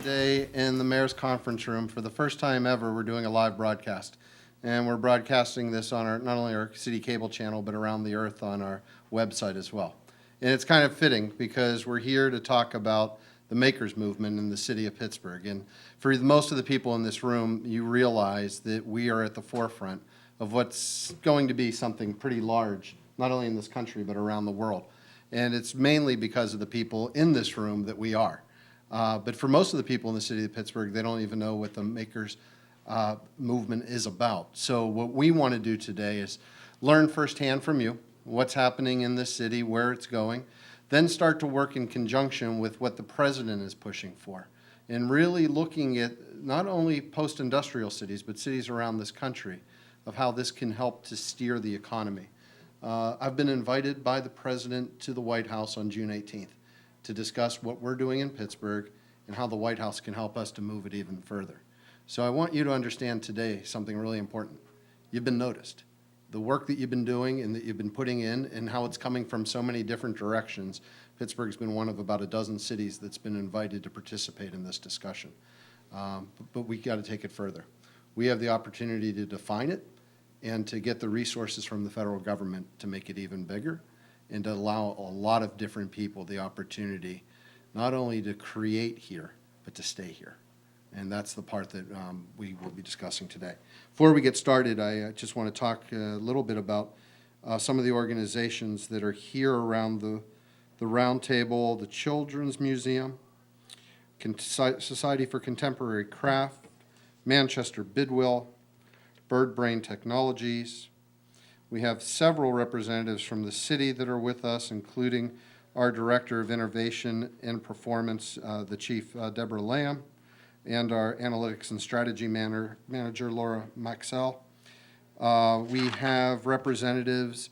today in the Mayor's Conference Room. For the first time ever, we're doing a live broadcast. And we're broadcasting this on our, not only our city cable channel, but around the earth on our website as well. And it's kind of fitting because we're here to talk about the makers movement in the city of Pittsburgh. And for most of the people in this room, you realize that we are at the forefront of what's going to be something pretty large, not only in this country, but around the world. And it's mainly because of the people in this room that we are. But for most of the people in the city of Pittsburgh, they don't even know what the makers movement is about. So what we want to do today is learn firsthand from you what's happening in this city, where it's going, then start to work in conjunction with what the president is pushing for, and really looking at not only post-industrial cities, but cities around this country, of how this can help to steer the economy. I've been invited by the president to the White House on June 18th to discuss what we're doing in Pittsburgh and how the White House can help us to move it even further. So I want you to understand today something really important. You've been noticed. The work that you've been doing and that you've been putting in and how it's coming from so many different directions. Pittsburgh's been one of about a dozen cities that's been invited to participate in this discussion. But we got to take it further. We have the opportunity to define it and to get the resources from the federal government to make it even bigger and to allow a lot of different people the opportunity not only to create here, but to stay here. And that's the part that we will be discussing today. Before we get started, I just want to talk a little bit about some of the organizations that are here around the Roundtable, the Children's Museum, Society for Contemporary Craft, Manchester Bidwell, Bird Brain Technologies. We have several representatives from the city that are with us, including our Director of Innovation and Performance, the Chief Deborah Lamb, and our Analytics and Strategy Manager, Laura Maxell. We have representatives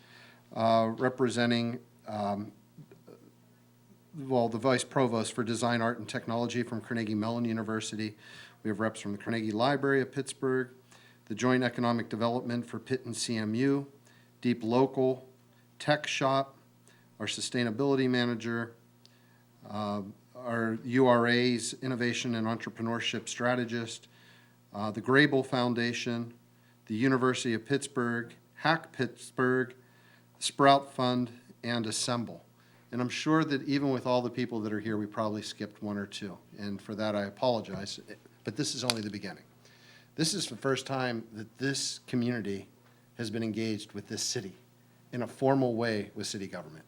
representing, the Vice Provost for Design, Art, and Technology from Carnegie Mellon University. We have reps from the Carnegie Library of Pittsburgh, the Joint Economic Development for Pitt and CMU, Deep Local, Tech Shop, our Sustainability Manager, our URA's Innovation and Entrepreneurship Strategist, the Grable Foundation, the University of Pittsburgh, Hack Pittsburgh, Sprout Fund, and Assemble. And I'm sure that even with all the people that are here, we probably skipped one or two. And for that, I apologize. But this is only the beginning. This is the first time that this community has been engaged with this city in a formal way with city government.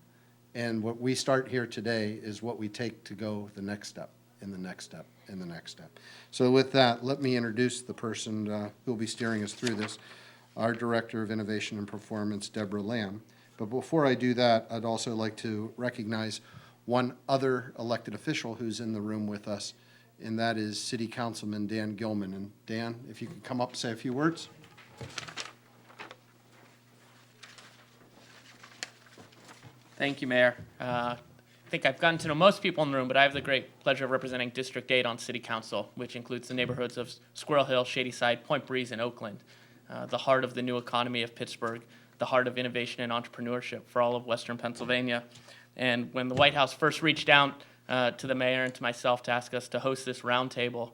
And what we start here today is what we take to go the next step, and the next step, and the next step. So with that, let me introduce the person who will be steering us through this, our Director of Innovation and Performance, Deborah Lamb. But before I do that, I'd also like to recognize one other elected official who's in the room with us, and that is City Councilman Dan Gilman. And Dan, if you could come up and say a few words. Thank you, Mayor. I think I've gotten to know most people in the room, but I have the great pleasure of representing District 8 on City Council, which includes the neighborhoods of Squirrel Hill, Shadyside, Point Breeze, and Oakland, the heart of the new economy of Pittsburgh, the heart of innovation and entrepreneurship for all of Western Pennsylvania. And when the White House first reached out to the mayor and to myself to ask us to host this roundtable,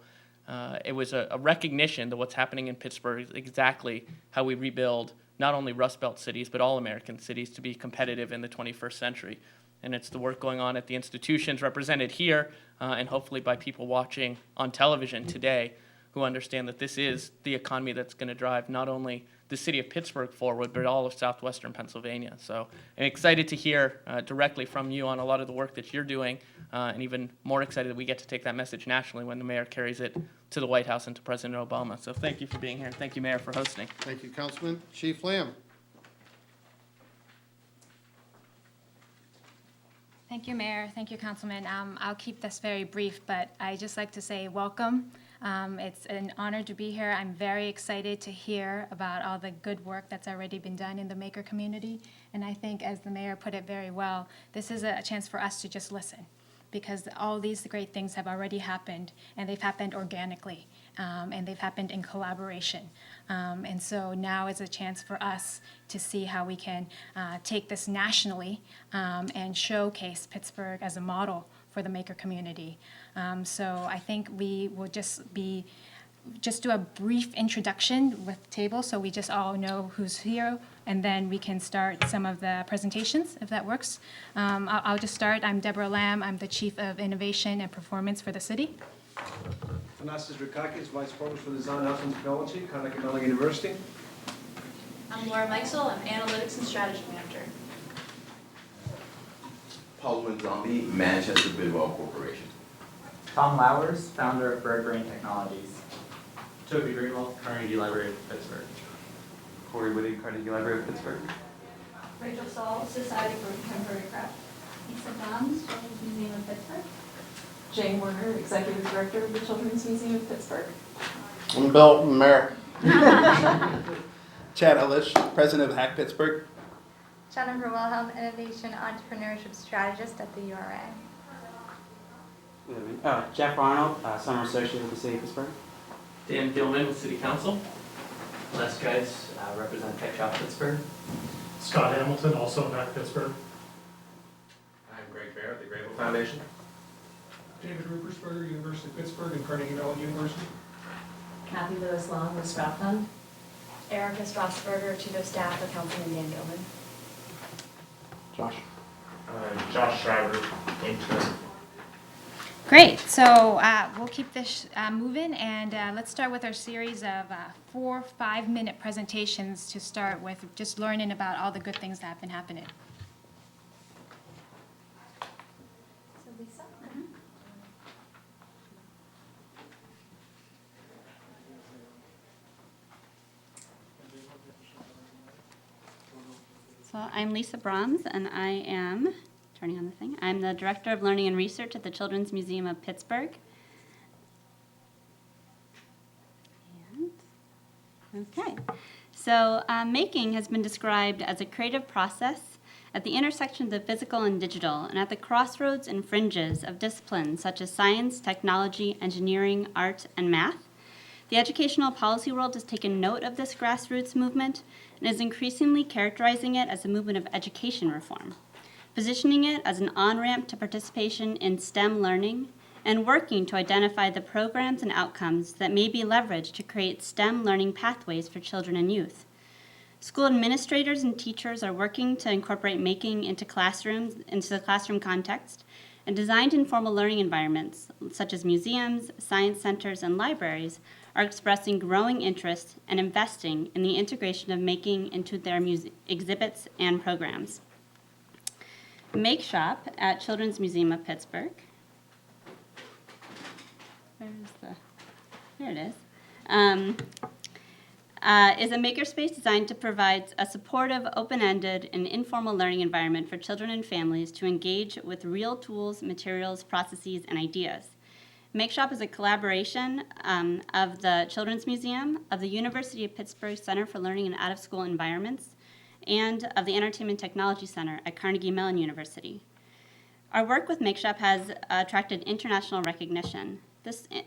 it was a recognition that what's happening in Pittsburgh is exactly how we rebuild not only Rust Belt cities, but all American cities to be competitive in the 21st century. And it's the work going on at the institutions represented here and hopefully by people watching on television today who understand that this is the economy that's going to drive not only the city of Pittsburgh forward, but all of southwestern Pennsylvania. So I'm excited to hear directly from you on a lot of the work that you're doing, and even more excited that we get to take that message nationally when the mayor carries it to the White House and to President Obama. So thank you for being here, and thank you, Mayor, for hosting. Thank you, Councilman. Chief Lamb. Thank you, Mayor. Thank you, Councilman. I'll keep this very brief, but I just like to say welcome. It's an honor to be here. I'm very excited to hear about all the good work that's already been done in the maker community. And I think, as the mayor put it very well, this is a chance for us to just listen, because all these great things have already happened, and they've happened organically, and they've happened in collaboration. And so now is a chance for us to see how we can take this nationally and showcase Pittsburgh as a model for the maker community. So I think we will just do a brief introduction with table so we just all know who's here, and then we can start some of the presentations, if that works. I'll just start. I'm Deborah Lamb. I'm the Chief of Innovation and Performance for the city. Anastas Rikakis, Vice Provost for Design, Health and Technology, Carnegie University. I'm Laura Meisel. I'm Analytics and Strategy Manager. Paul Zombie, Manchester Bidwell Corporation. Tom Lowers, founder of BirdBrain Technologies. Toby Greenwald, Carnegie Library of Pittsburgh. Corey Whitty, Carnegie Library of Pittsburgh. Rachel Saul, Society for Contemporary Craft. Lisa Dons, Children's Museum of Pittsburgh. Jane Werner, Executive Director of the Children's Museum of Pittsburgh. I'm Bill, Mayor. Chad Ellish, President of Hack Pittsburgh. Jennifer Wilhelm, Innovation Entrepreneurship Strategist at the URA. Jeff Arnold, Summer Associate with the City of Pittsburgh. Dan Gilman with City Council. Les Geis, represent Tech Shop Pittsburgh. Scott Hamilton, also at Pittsburgh. I'm Greg Barrett, the Grable Foundation. David Rupersberger, University of Pittsburgh and Carnegie Mellon University. Kathy Lewis Long with Sprout Fund. Erica Strasburger, Chief of Staff for Councilman Dan Gilman. Josh. Josh Schreiber, intern. Great. So we'll keep this moving, and let's start with our series of 4 5-minute presentations to start with, just learning about all the good things that have been happening. So Lisa. So I'm Lisa Brahms, and I am, turning on the thing, I'm the Director of Learning and Research at the Children's Museum of Pittsburgh. Okay, so making has been described as a creative process at the intersection of the physical and digital, and at the crossroads and fringes of disciplines such as science, technology, engineering, art, and math. The educational policy world has taken note of this grassroots movement and is increasingly characterizing it as a movement of education reform, positioning it as an on-ramp to participation in STEM learning, and working to identify the programs and outcomes that may be leveraged to create STEM learning pathways for children and youth. School administrators and teachers are working to incorporate making into the classroom context, and designed informal learning environments, such as museums, science centers, and libraries, are expressing growing interest and investing in the integration of making into their exhibits and programs. Make Shop at Children's Museum of Pittsburgh. There it is. Is a makerspace designed to provide a supportive, open-ended, and informal learning environment for children and families to engage with real tools, materials, processes, and ideas. Make Shop is a collaboration of the Children's Museum, of the University of Pittsburgh Center for Learning in Out-of-School Environments, and of the Entertainment Technology Center at Carnegie Mellon University. Our work with Make Shop has attracted international recognition.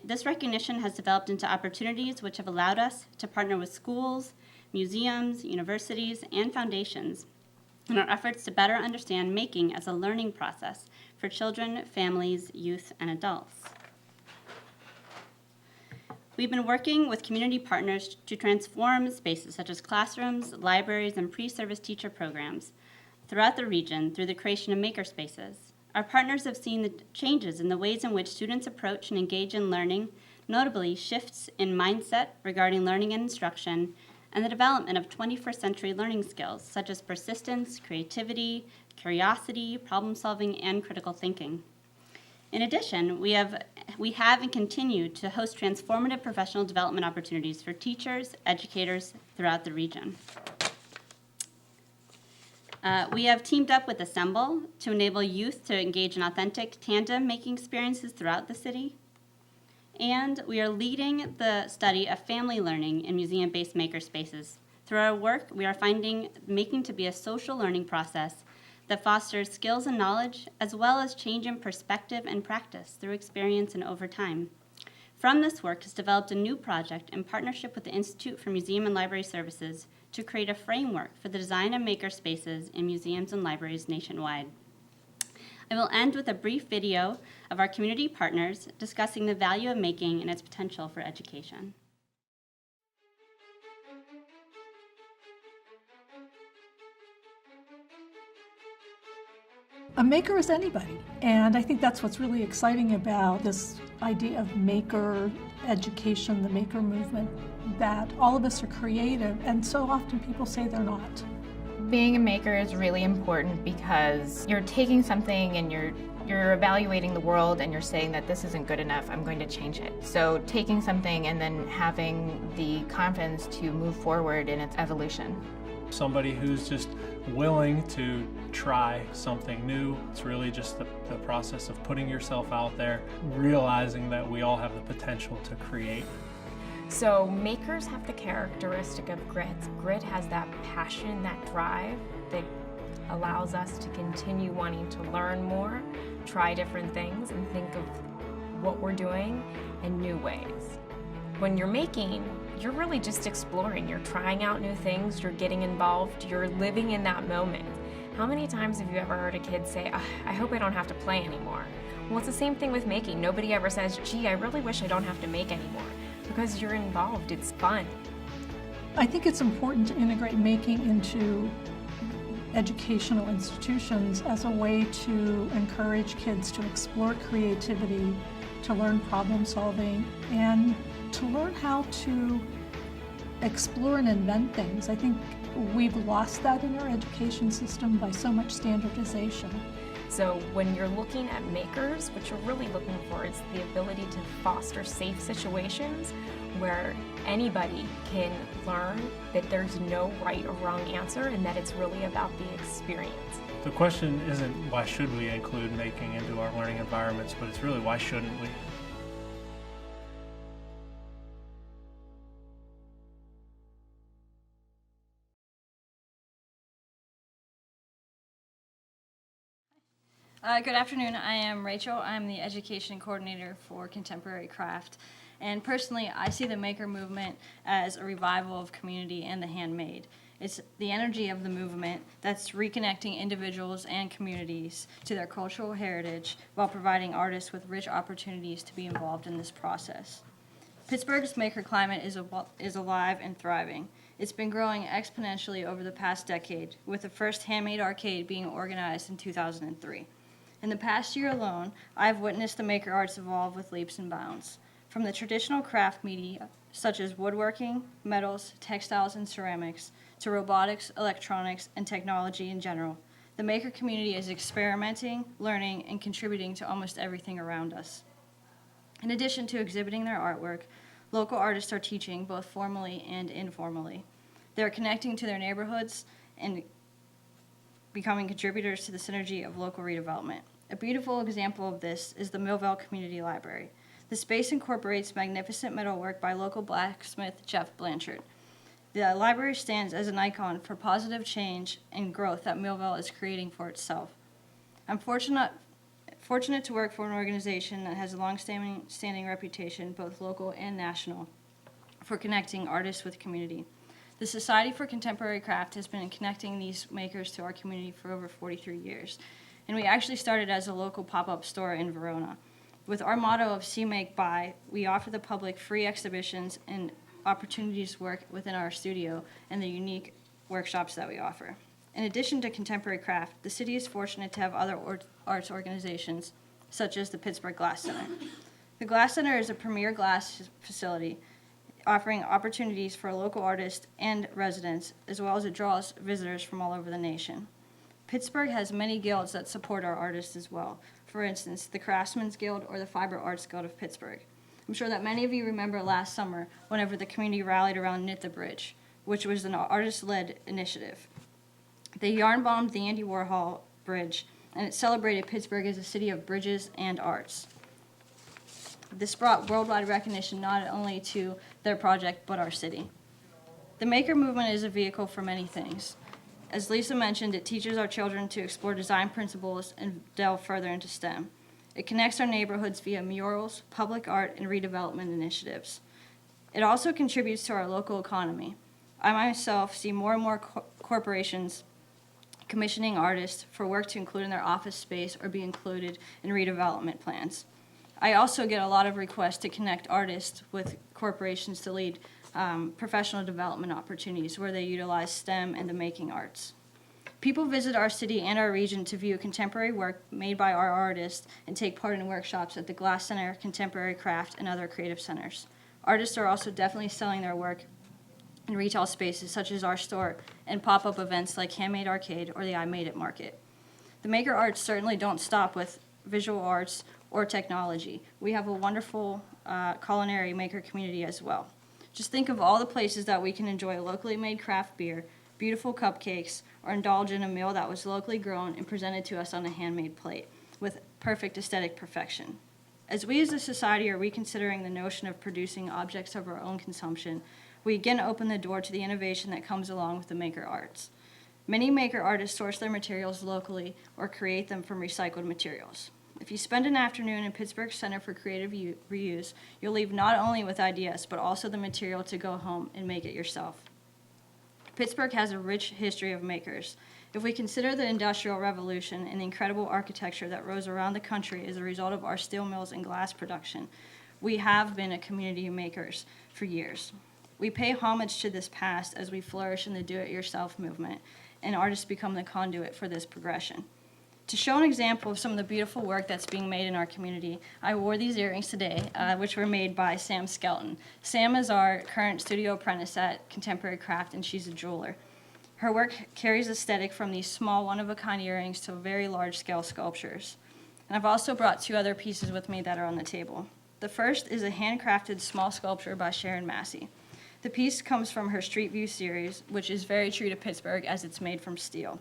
This recognition has developed into opportunities which have allowed us to partner with schools, museums, universities, and foundations in our efforts to better understand making as a learning process for children, families, youth, and adults. We've been working with community partners to transform spaces such as classrooms, libraries, and pre-service teacher programs throughout the region through the creation of makerspaces. Our partners have seen the changes in the ways in which students approach and engage in learning, notably shifts in mindset regarding learning and instruction, and the development of 21st century learning skills such as persistence, creativity, curiosity, problem-solving, and critical thinking. In addition, we have and continue to host transformative professional development opportunities for teachers, educators throughout the region. We have teamed up with Assemble to enable youth to engage in authentic tandem making experiences throughout the city. And we are leading the study of family learning in museum-based makerspaces. Through our work, we are finding making to be a social learning process that fosters skills and knowledge, as well as change in perspective and practice through experience and over time. From this work has developed a new project in partnership with the Institute for Museum and Library Services to create a framework for the design of makerspaces in museums and libraries nationwide. I will end with a brief video of our community partners discussing the value of making and its potential for education. A maker is anybody, and I think that's what's really exciting about this idea of maker education, the maker movement, that all of us are creative, and so often people say they're not. Being a maker is really important because you're taking something and you're evaluating the world and you're saying that this isn't good enough, I'm going to change it. So taking something and then having the confidence to move forward in its evolution. Somebody who's just willing to try something new. It's really just the process of putting yourself out there, realizing that we all have the potential to create. So makers have the characteristic of grit. Grit has that passion, that drive that allows us to continue wanting to learn more, try different things, and think of what we're doing in new ways. When you're making, you're really just exploring. You're trying out new things, you're getting involved, you're living in that moment. How many times have you ever heard a kid say, I hope I don't have to play anymore? Well, it's the same thing with making. Nobody ever says, gee, I really wish I don't have to make anymore. Because you're involved, it's fun. I think it's important to integrate making into educational institutions as a way to encourage kids to explore creativity, to learn problem solving, and to learn how to explore and invent things. I think we've lost that in our education system by so much standardization. So when you're looking at makers, what you're really looking for is the ability to foster safe situations where anybody can learn that there's no right or wrong answer and that it's really about the experience. The question isn't why should we include making into our learning environments, but it's really why shouldn't we? Good afternoon. I am Rachel. I'm the education coordinator for Contemporary Craft. And personally, I see the maker movement as a revival of community and the handmade. It's the energy of the movement that's reconnecting individuals and communities to their cultural heritage while providing artists with rich opportunities to be involved in this process. Pittsburgh's maker climate is alive and thriving. It's been growing exponentially over the past decade, with the first handmade arcade being organized in 2003. In the past year alone, I've witnessed the maker arts evolve with leaps and bounds. From the traditional craft media, such as woodworking, metals, textiles, and ceramics, to robotics, electronics, and technology in general, the maker community is experimenting, learning, and contributing to almost everything around us. In addition to exhibiting their artwork, local artists are teaching both formally and informally. They're connecting to their neighborhoods and becoming contributors to the synergy of local redevelopment. A beautiful example of this is the Millville Community Library. The space incorporates magnificent metalwork by local blacksmith Jeff Blanchard. The library stands as an icon for positive change and growth that Millville is creating for itself. I'm fortunate to work for an organization that has a long-standing reputation, both local and national, for connecting artists with community. The Society for Contemporary Craft has been connecting these makers to our community for over 43 years, and we actually started as a local pop-up store in Verona. With our motto of See, Make, Buy, we offer the public free exhibitions and opportunities to work within our studio and the unique workshops that we offer. In addition to contemporary craft, the city is fortunate to have other arts organizations, such as the Pittsburgh Glass Center. The Glass Center is a premier glass facility, offering opportunities for local artists and residents, as well as it draws visitors from all over the nation. Pittsburgh has many guilds that support our artists as well. For instance, the Craftsmen's Guild or the Fiber Arts Guild of Pittsburgh. I'm sure that many of you remember last summer whenever the community rallied around Knit the Bridge, which was an artist-led initiative. They yarn-bombed the Andy Warhol Bridge, and it celebrated Pittsburgh as a city of bridges and arts. This brought worldwide recognition not only to their project, but our city. The Maker Movement is a vehicle for many things. As Lisa mentioned, it teaches our children to explore design principles and delve further into STEM. It connects our neighborhoods via murals, public art, and redevelopment initiatives. It also contributes to our local economy. I myself see more and more corporations commissioning artists for work to include in their office space or be included in redevelopment plans. I also get a lot of requests to connect artists with corporations to lead professional development opportunities where they utilize STEM and the making arts. People visit our city and our region to view contemporary work made by our artists and take part in workshops at the Glass Center, Contemporary Craft, and other creative centers. Artists are also definitely selling their work in retail spaces such as our store and pop-up events like Handmade Arcade or the I Made It Market. The maker arts certainly don't stop with visual arts or technology. We have a wonderful culinary maker community as well. Just think of all the places that we can enjoy locally made craft beer, beautiful cupcakes, or indulge in a meal that was locally grown and presented to us on a handmade plate with perfect aesthetic perfection. As we as a society are reconsidering the notion of producing objects of our own consumption, we again open the door to the innovation that comes along with the maker arts. Many maker artists source their materials locally or create them from recycled materials. If you spend an afternoon in Pittsburgh Center for Creative Reuse, you'll leave not only with ideas, but also the material to go home and make it yourself. Pittsburgh has a rich history of makers. If we consider the Industrial Revolution and the incredible architecture that rose around the country as a result of our steel mills and glass production, we have been a community of makers for years. We pay homage to this past as we flourish in the do-it-yourself movement, and artists become the conduit for this progression. To show an example of some of the beautiful work that's being made in our community, I wore these earrings today, which were made by Sam Skelton. Sam is our current studio apprentice at Contemporary Craft, and she's a jeweler. Her work carries aesthetic from these small one-of-a-kind earrings to very large-scale sculptures. And I've also brought two other pieces with me that are on the table. The first is a handcrafted small sculpture by Sharon Massey. The piece comes from her Street View series, which is very true to Pittsburgh as it's made from steel.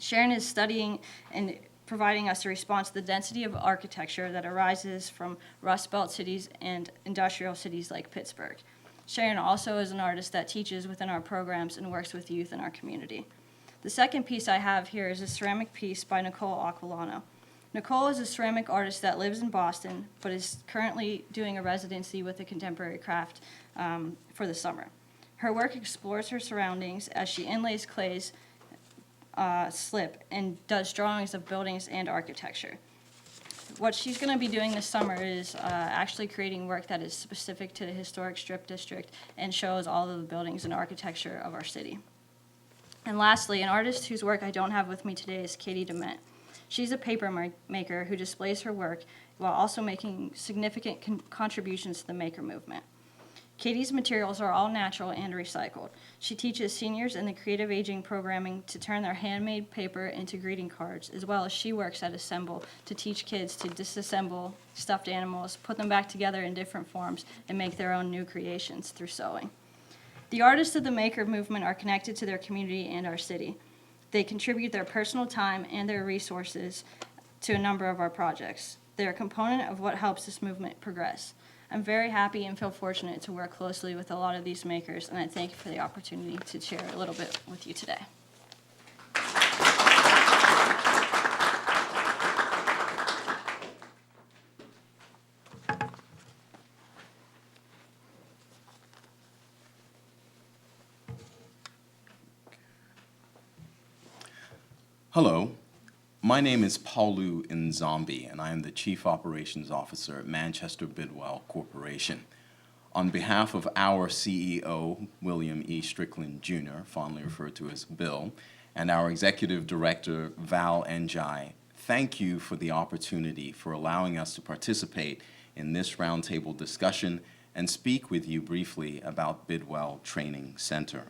Sharon is studying and providing us a response to the density of architecture that arises from Rust Belt cities and industrial cities like Pittsburgh. Sharon also is an artist that teaches within our programs and works with youth in our community. The second piece I have here is a ceramic piece by Nicole Aquilano. Nicole is a ceramic artist that lives in Boston, but is currently doing a residency with the Contemporary Craft for the summer. Her work explores her surroundings as she inlays clays slip and does drawings of buildings and architecture. What she's going to be doing this summer is actually creating work that is specific to the historic Strip District and shows all of the buildings and architecture of our city. And lastly, an artist whose work I don't have with me today is Katie Dement. She's a paper maker who displays her work while also making significant contributions to the maker movement. Katie's materials are all natural and recycled. She teaches seniors in the creative aging programming to turn their handmade paper into greeting cards, as well as she works at Assemble to teach kids to disassemble stuffed animals, put them back together in different forms, and make their own new creations through sewing. The artists of the maker movement are connected to their community and our city. They contribute their personal time and their resources to a number of our projects. They're a component of what helps this movement progress. I'm very happy and feel fortunate to work closely with a lot of these makers, and I thank you for the opportunity to share a little bit with you today. Hello, my name is Paulu Nzambi, and I am the Chief Operations Officer at Manchester Bidwell Corporation. On behalf of our CEO, William E. Strickland, Jr., fondly referred to as Bill, and our Executive Director, Val Njai, thank you for the opportunity for allowing us to participate in this roundtable discussion and speak with you briefly about Bidwell Training Center.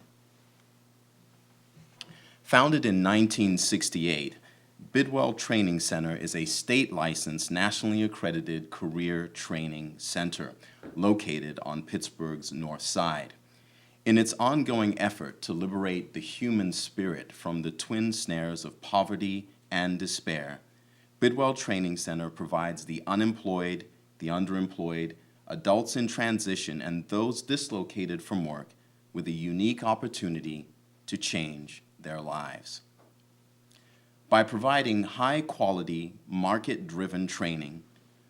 Founded in 1968, Bidwell Training Center is a state-licensed, nationally accredited career training center located on Pittsburgh's North Side. In its ongoing effort to liberate the human spirit from the twin snares of poverty and despair, Bidwell Training Center provides the unemployed, the underemployed, adults in transition, and those dislocated from work with a unique opportunity to change their lives. By providing high-quality, market-driven training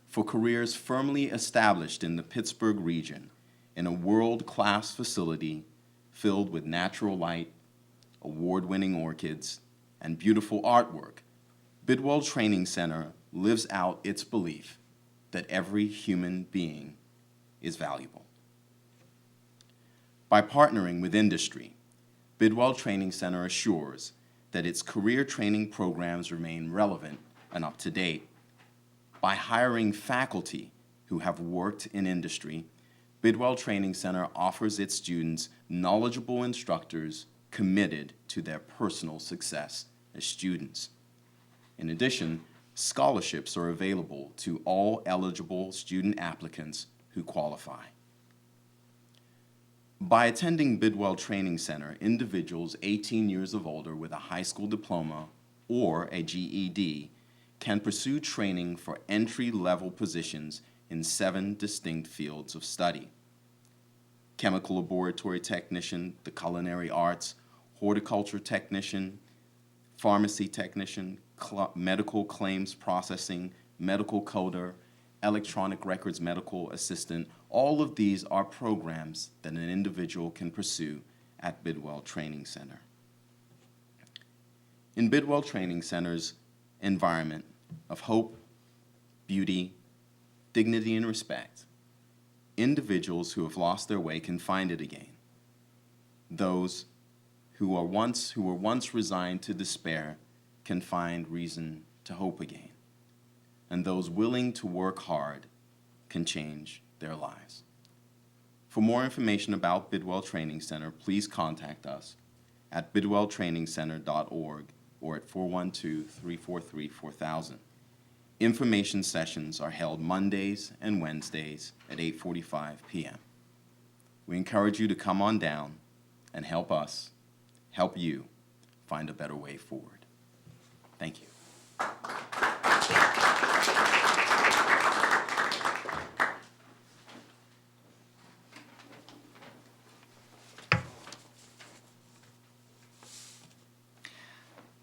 for careers firmly established in the Pittsburgh region in a world-class facility filled with natural light, award-winning orchids, and beautiful artwork, Bidwell Training Center lives out its belief that every human being is valuable. By partnering with industry, Bidwell Training Center assures that its career training programs remain relevant and up to date. By hiring faculty who have worked in industry, Bidwell Training Center offers its students knowledgeable instructors committed to their personal success as students. In addition, scholarships are available to all eligible student applicants who qualify. By attending Bidwell Training Center, individuals 18 years of older with a high school diploma or a GED can pursue training for entry-level positions in 7 distinct fields of study: chemical laboratory technician, the culinary arts, horticulture technician, pharmacy technician, medical claims processing, medical coder, electronic records medical assistant. All of these are programs that an individual can pursue at Bidwell Training Center. In Bidwell Training Center's environment of hope, beauty, dignity, and respect, individuals who have lost their way can find it again. Those who were once resigned to despair can find reason to hope again. And those willing to work hard can change their lives. For more information about Bidwell Training Center, please contact us at bidwelltrainingcenter.org or at 412-343-4000. Information sessions are held Mondays and Wednesdays at 8:45 p.m. We encourage you to come on down and help us, help you find a better way forward. Thank you.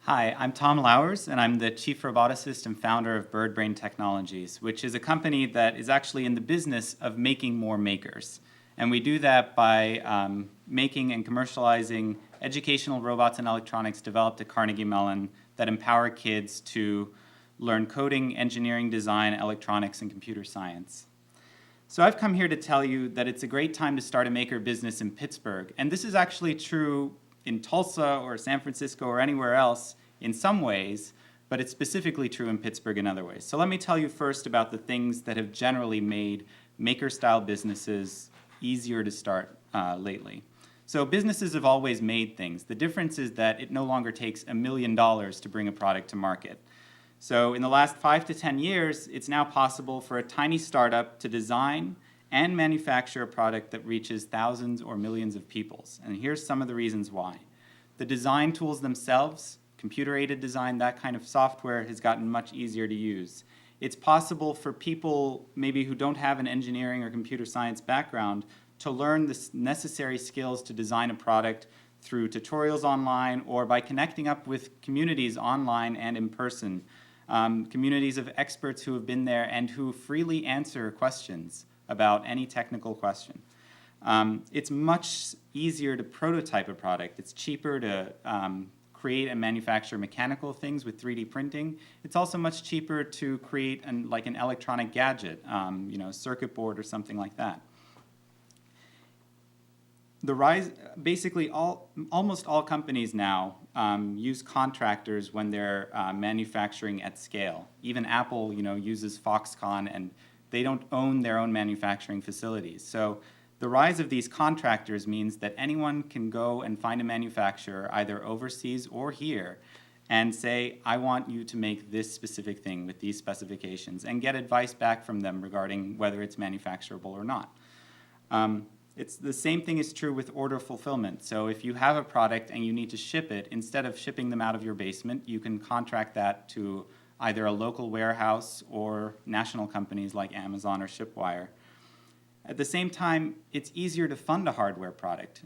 Hi, I'm Tom Lowers, and I'm the Chief Roboticist and founder of BirdBrain Technologies, which is a company that is actually in the business of making more makers. And we do that by making and commercializing educational robots and electronics developed at Carnegie Mellon that empower kids to learn coding, engineering, design, electronics, and computer science. So I've come here to tell you that it's a great time to start a maker business in Pittsburgh. And this is actually true in Tulsa or San Francisco or anywhere else in some ways, but it's specifically true in Pittsburgh in other ways. So let me tell you first about the things that have generally made maker-style businesses easier to start lately. So businesses have always made things. The difference is that it no longer takes $1 million to bring a product to market. So in the last 5 to 10 years, it's now possible for a tiny startup to design and manufacture a product that reaches thousands or millions of people. And here's some of the reasons why. The design tools themselves, computer-aided design, that kind of software has gotten much easier to use. It's possible for people maybe who don't have an engineering or computer science background to learn the necessary skills to design a product through tutorials online or by connecting up with communities online and in person, communities of experts who have been there and who freely answer questions about any technical question. It's much easier to prototype a product. It's cheaper to create and manufacture mechanical things with 3D printing. It's also much cheaper to create an electronic gadget, circuit board or something like that. The rise, basically almost all companies now use contractors when they're manufacturing at scale. Even Apple, uses Foxconn, and they don't own their own manufacturing facilities. So the rise of these contractors means that anyone can go and find a manufacturer, either overseas or here, and say, I want you to make this specific thing with these specifications, and get advice back from them regarding whether it's manufacturable or not. It's the same thing is true with order fulfillment. So if you have a product and you need to ship it, instead of shipping them out of your basement, you can contract that to either a local warehouse or national companies like Amazon or Shipwire. At the same time, it's easier to fund a hardware product.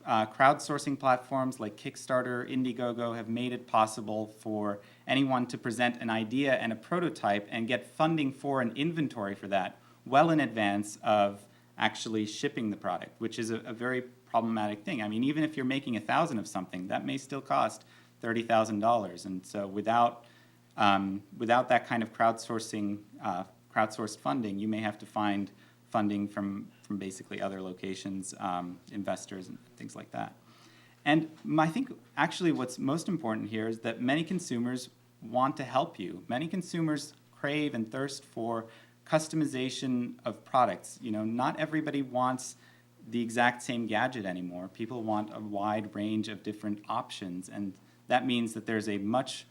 Crowdsourcing platforms like Kickstarter, Indiegogo have made it possible for anyone to present an idea and a prototype and get funding for an inventory for that well in advance of actually shipping the product, which is a very problematic thing. I mean, even if you're making 1,000 of something, that may still cost $30,000. And so without that kind of crowdsourced funding, you may have to find funding from basically other locations, investors, and things like that. And I think actually what's most important here is that many consumers want to help you. Many consumers crave and thirst for customization of products. You know, not everybody wants the exact same gadget anymore. People want a wide range of different options, and that means that there's a much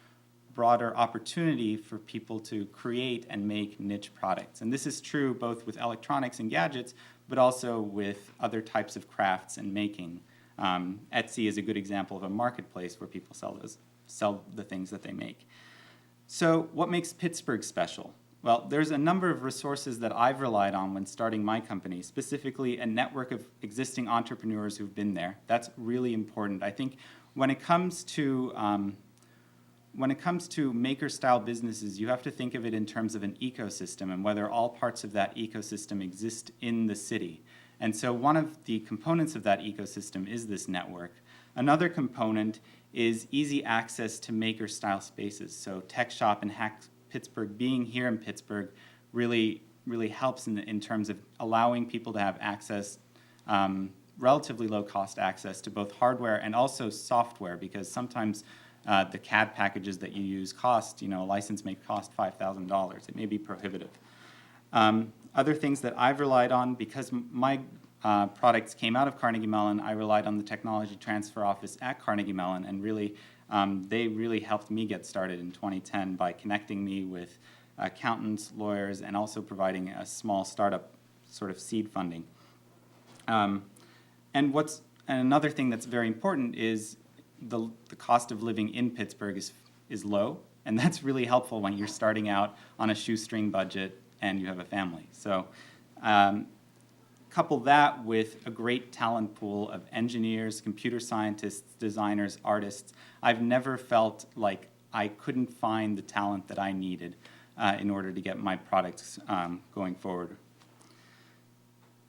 broader opportunity for people to create and make niche products. And this is true both with electronics and gadgets, but also with other types of crafts and making. Etsy is a good example of a marketplace where people sell the things that they make. So what makes Pittsburgh special? Well, there's a number of resources that I've relied on when starting my company, specifically a network of existing entrepreneurs who've been there. That's really important. I think when it comes to maker-style businesses, you have to think of it in terms of an ecosystem and whether all parts of that ecosystem exist in the city. And so one of the components of that ecosystem is this network. Another component is easy access to maker-style spaces. So Tech Shop and Hack Pittsburgh, being here in Pittsburgh, really helps in terms of allowing people to have access, relatively low-cost access to both hardware and also software, because sometimes the CAD packages that you use cost, a license may cost $5,000. It may be prohibitive. Other things that I've relied on, because my products came out of Carnegie Mellon, I relied on the Technology Transfer Office at Carnegie Mellon, and they really helped me get started in 2010 by connecting me with accountants, lawyers, and also providing a small startup sort of seed funding. And another thing that's very important is the cost of living in Pittsburgh is low, and that's really helpful when you're starting out on a shoestring budget and you have a family. So couple that with a great talent pool of engineers, computer scientists, designers, artists. I've never felt like I couldn't find the talent that I needed in order to get my products going forward.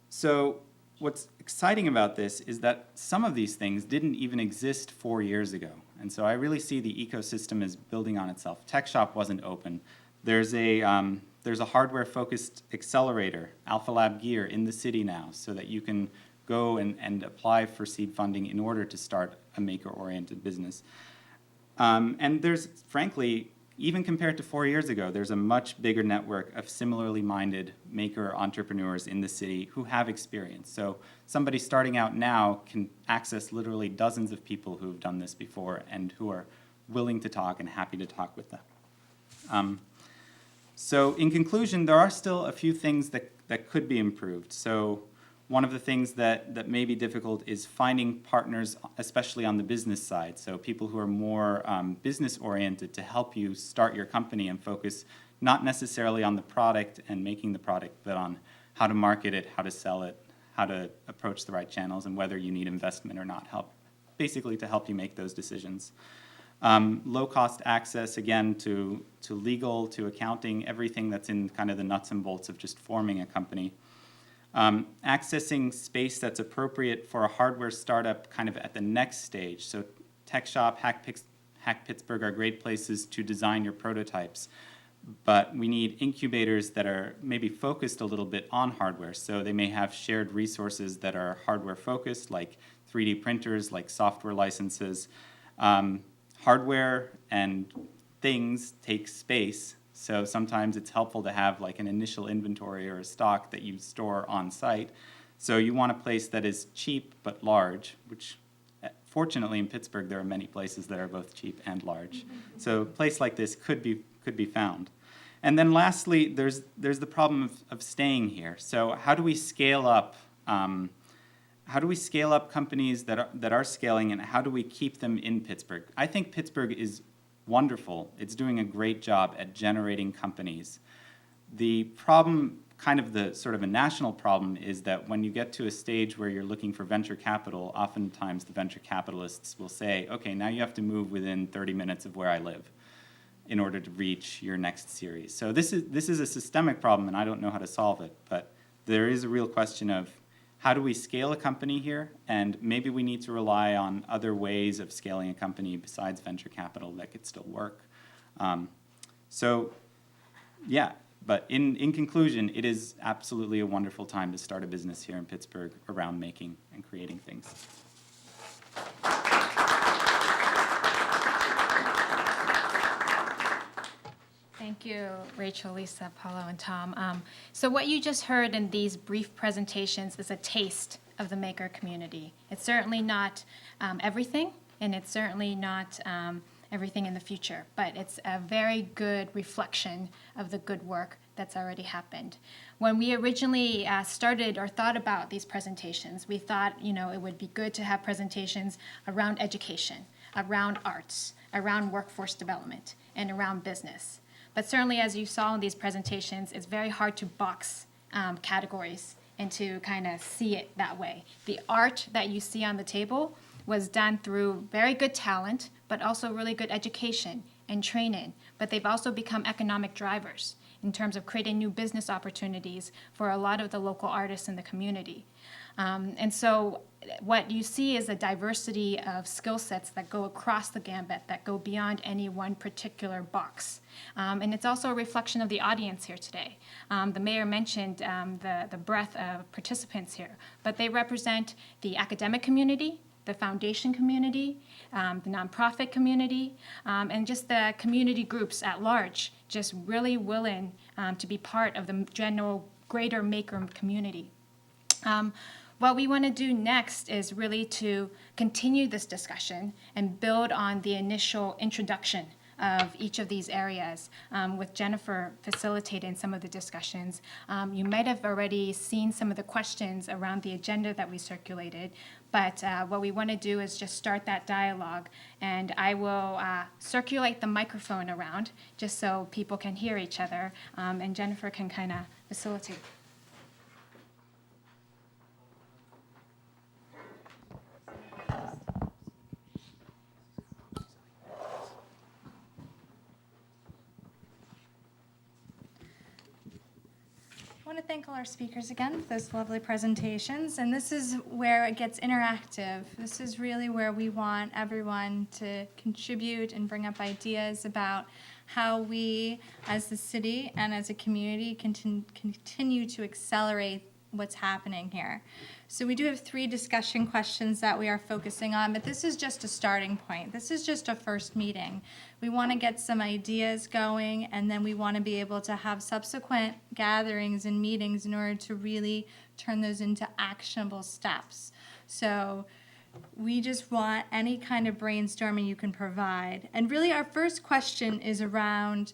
So what's exciting about this is that some of these things didn't even exist 4 years ago. And so I really see the ecosystem as building on itself. Tech Shop wasn't open. There's a hardware-focused accelerator, Alpha Lab Gear, in the city now, so that you can go and apply for seed funding in order to start a maker-oriented business. And there's, frankly, even compared to 4 years ago, there's a much bigger network of similarly minded maker entrepreneurs in the city who have experience. So somebody starting out now can access literally dozens of people who have done this before and who are willing to talk and happy to talk with them. So in conclusion, there are still a few things that could be improved. So one of the things that may be difficult is finding partners, especially on the business side. So people who are more business-oriented to help you start your company and focus not necessarily on the product and making the product, but on how to market it, how to sell it, how to approach the right channels, and whether you need investment or not, basically to help you make those decisions. Low-cost access, again, to legal, to accounting, everything that's in kind of the nuts and bolts of just forming a company. Accessing space that's appropriate for a hardware startup kind of at the next stage. So Tech Shop, Hack Pittsburgh are great places to design your prototypes, but we need incubators that are maybe focused a little bit on hardware. So they may have shared resources that are hardware-focused, like 3D printers, like software licenses. Hardware and things take space, so sometimes it's helpful to have like an initial inventory or a stock that you store on site. So you want a place that is cheap but large, which fortunately in Pittsburgh there are many places that are both cheap and large. So a place like this could be found. And then lastly, there's the problem of staying here. So how do we scale up? How do we scale up companies that are scaling, and how do we keep them in Pittsburgh? I think Pittsburgh is wonderful. It's doing a great job at generating companies. The problem, kind of the sort of a national problem, is that when you get to a stage where you're looking for venture capital, oftentimes the venture capitalists will say, okay, now you have to move within 30 minutes of where I live in order to reach your next series. So this is a systemic problem, and I don't know how to solve it, but there is a real question of how do we scale a company here? And maybe we need to rely on other ways of scaling a company besides venture capital that could still work. Yeah, but in conclusion, it is absolutely a wonderful time to start a business here in Pittsburgh around making and creating things. Thank you, Rachel, Lisa, Paulo, and Tom. So what you just heard in these brief presentations is a taste of the maker community. It's certainly not everything, and it's certainly not everything in the future, but it's a very good reflection of the good work that's already happened. When we originally started or thought about these presentations, we thought, it would be good to have presentations around education, around arts, around workforce development, and around business. But certainly, as you saw in these presentations, it's very hard to box categories and to kind of see it that way. The art that you see on the table was done through very good talent, but also really good education and training. But they've also become economic drivers in terms of creating new business opportunities for a lot of the local artists in the community. And so what you see is a diversity of skill sets that go across the gambit, that go beyond any one particular box. And it's also a reflection of the audience here today. The mayor mentioned the breadth of participants here, but they represent the academic community, the foundation community, the nonprofit community, and just the community groups at large, just really willing to be part of the general greater maker community. What we want to do next is really to continue this discussion and build on the initial introduction of each of these areas, with Jennifer facilitating some of the discussions. You might have already seen some of the questions around the agenda that we circulated, but what we want to do is just start that dialogue, and I will circulate the microphone around just so people can hear each other, and Jennifer can kind of facilitate. I want to thank all our speakers again for those lovely presentations, and this is where it gets interactive. This is really where we want everyone to contribute and bring up ideas about how we as the city and as a community continue to accelerate what's happening here. So we do have 3 discussion questions that we are focusing on, but this is just a starting point. This is just a first meeting. We want to get some ideas going, and then we want to be able to have subsequent gatherings and meetings in order to really turn those into actionable steps. So we just want any kind of brainstorming you can provide. And really our first question is around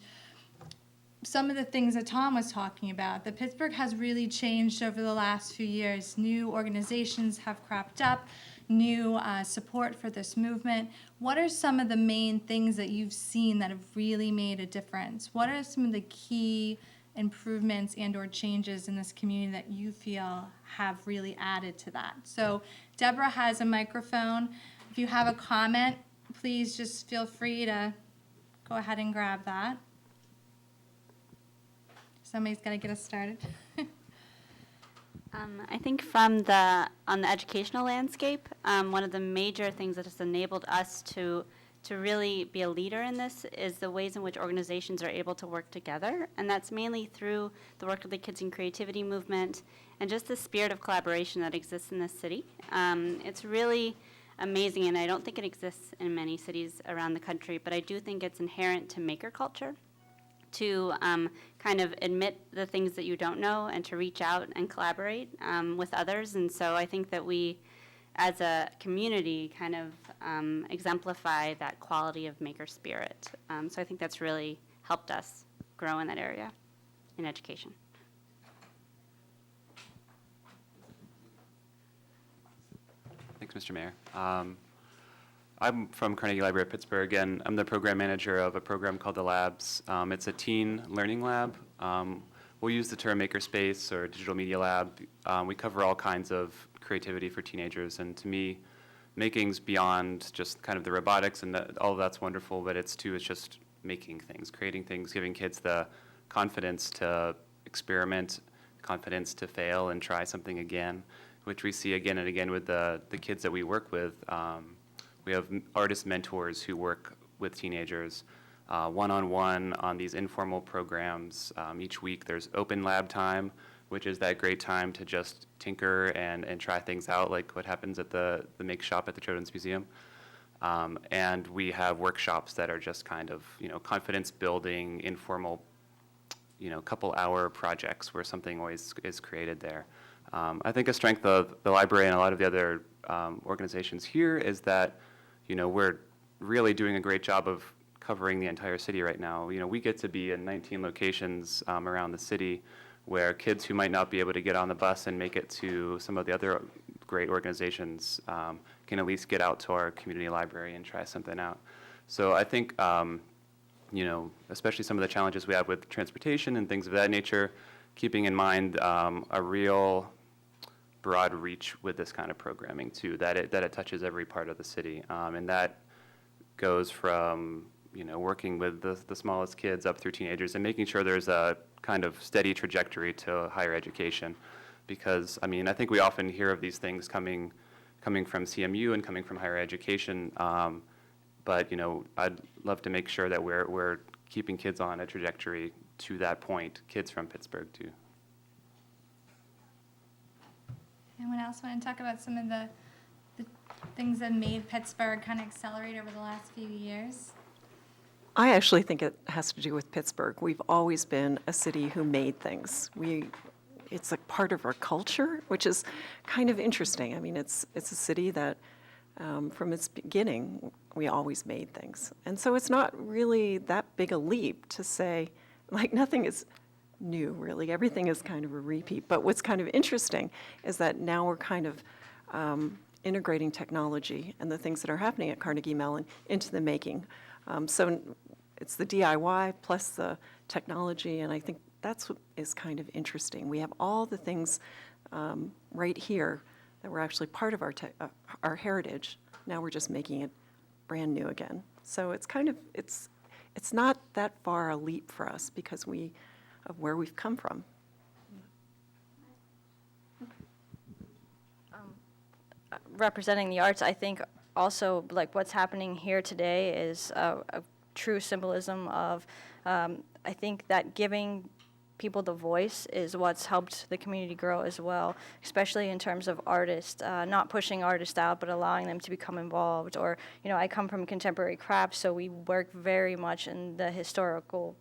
some of the things that Tom was talking about. That Pittsburgh has really changed over the last few years. New organizations have cropped up, new support for this movement. What are some of the main things that you've seen that have really made a difference? What are some of the key improvements and or changes in this community that you feel have really added to that? So Deborah has a microphone. If you have a comment, please just feel free to go ahead and grab that. Somebody's got to get us started. I think on the educational landscape, one of the major things that has enabled us to really be a leader in this is the ways in which organizations are able to work together, and that's mainly through the work of the Kids and Creativity movement and just the spirit of collaboration that exists in this city. It's really amazing, and I don't think it exists in many cities around the country, but I do think it's inherent to maker culture to kind of admit the things that you don't know and to reach out and collaborate with others. And so I think that we, as a community, kind of exemplify that quality of maker spirit. So I think that's really helped us grow in that area in education. Thanks, Mr. Mayor. I'm from Carnegie Library of Pittsburgh, and I'm the program manager of a program called The Labs. It's a teen learning lab. We'll use the term makerspace or digital media lab. We cover all kinds of creativity for teenagers, and to me, making's beyond just kind of the robotics, and all of that's wonderful, but it's just making things, creating things, giving kids the confidence to experiment, confidence to fail and try something again. which we see again and again with the kids that we work with. We have artist mentors who work with teenagers one-on-one on these informal programs. Each week there's open lab time, which is that great time to just tinker and try things out, like what happens at the Make Shop at the Children's Museum. And we have workshops that are just kind of, confidence building, informal, couple-hour projects where something always is created there. I think a strength of the library and a lot of the other organizations here is that, we're really doing a great job of covering the entire city right now. We get to be in 19 locations around the city where kids who might not be able to get on the bus and make it to some of the other great organizations can at least get out to our community library and try something out. So I think, especially some of the challenges we have with transportation and things of that nature, keeping in mind a real broad reach with this kind of programming too, that it touches every part of the city. And that goes from, working with the smallest kids up through teenagers and making sure there's a kind of steady trajectory to higher education. Because, I think we often hear of these things coming from CMU and coming from higher education. But, I'd love to make sure that we're keeping kids on a trajectory to that point, kids from Pittsburgh too. Anyone else want to talk about some of the things that made Pittsburgh kind of accelerate over the last few years? I actually think it has to do with Pittsburgh. We've always been a city who made things. It's a part of our culture, which is kind of interesting. It's a city that from its beginning, we always made things. And so it's not really that big a leap to say, nothing is new, really. Everything is kind of a repeat. But what's kind of interesting is that now we're kind of integrating technology and the things that are happening at Carnegie Mellon into the making. So it's the DIY plus the technology, and I think that's what is kind of interesting. We have all the things right here that were actually part of our heritage. Now we're just making it brand new again. So it's kind of, it's not that far a leap for us because of where we've come from. Representing the arts, I think also what's happening here today is a true symbolism of, I think that giving people the voice is what's helped the community grow as well, especially in terms of artists, not pushing artists out, but allowing them to become involved. Or, I come from contemporary craft, so we work very much in the historical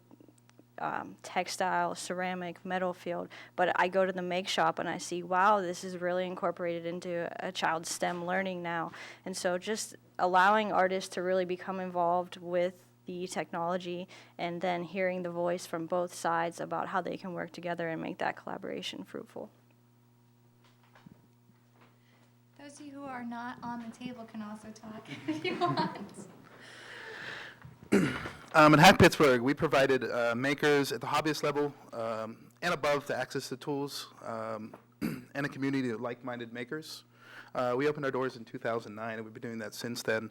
textile, ceramic, metal field, but I go to the Make Shop and I see, wow, this is really incorporated into a child's STEM learning now. And so just allowing artists to really become involved with the technology and then hearing the voice from both sides about how they can work together and make that collaboration fruitful. Those of you who are not on the table can also talk if you want. At Hack Pittsburgh, we provided makers at the hobbyist level and above to access the tools and a community of like-minded makers. We opened our doors in 2009, and we've been doing that since then.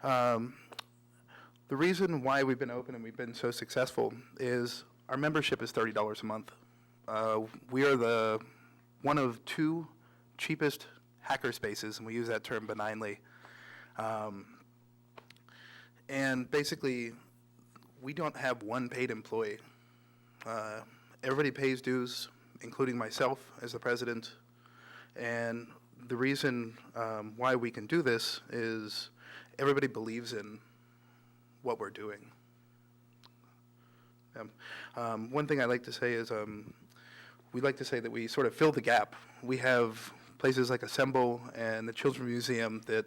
The reason why we've been open and we've been so successful is our membership is $30 a month. We are one of two cheapest hacker spaces, and we use that term benignly. And basically, we don't have one paid employee. Everybody pays dues, including myself as the president. And the reason why we can do this is everybody believes in what we're doing. One thing I like to say is we like to say that we sort of fill the gap. We have places like Assemble and the Children's Museum that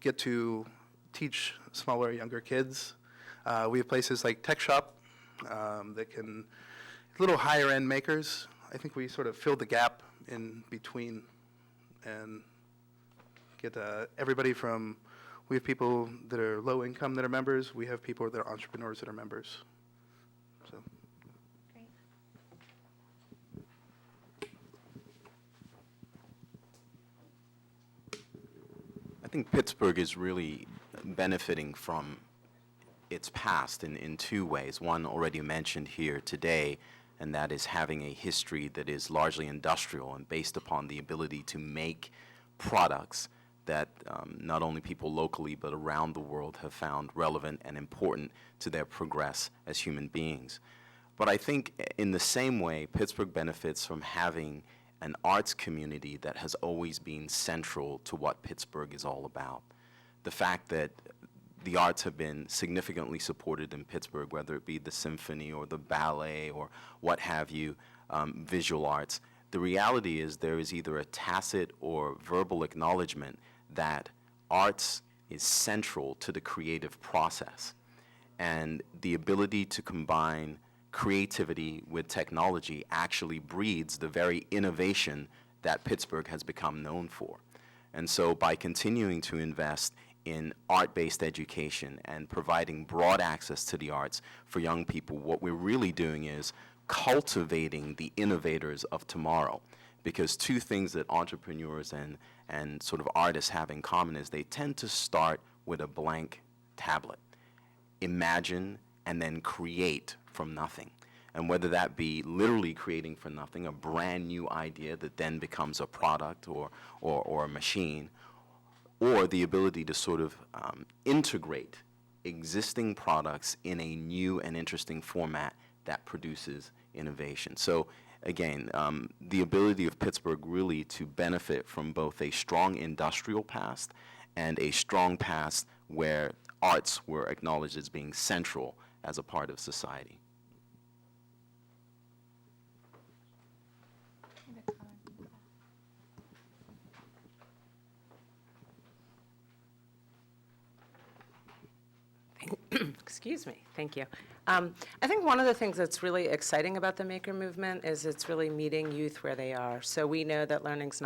get to teach smaller, younger kids. We have places like Tech Shop that can, little higher end makers. I think we sort of fill the gap in between and get everybody from, we have people that are low income that are members. We have people that are entrepreneurs that are members. So. Great. I think Pittsburgh is really benefiting from its past in two ways. One already mentioned here today, and that is having a history that is largely industrial and based upon the ability to make products that not only people locally but around the world have found relevant and important to their progress as human beings. But I think in the same way, Pittsburgh benefits from having an arts community that has always been central to what Pittsburgh is all about. The fact that the arts have been significantly supported in Pittsburgh, whether it be the symphony or the ballet or what have you, visual arts, the reality is there is either a tacit or verbal acknowledgement that arts is central to the creative process. And the ability to combine creativity with technology actually breeds the very innovation that Pittsburgh has become known for. And so by continuing to invest in art-based education and providing broad access to the arts for young people, what we're really doing is cultivating the innovators of tomorrow. Because two things that entrepreneurs and sort of artists have in common is they tend to start with a blank tablet, imagine, and then create from nothing. And whether that be literally creating from nothing, a brand new idea that then becomes a product or a machine, or the ability to sort of integrate existing products in a new and interesting format that produces innovation. So again, the ability of Pittsburgh really to benefit from both a strong industrial past and a strong past where arts were acknowledged as being central as a part of society. Excuse me. Thank you. I think one of the things that's really exciting about the Maker Movement is it's really meeting youth where they are. So we know that learning's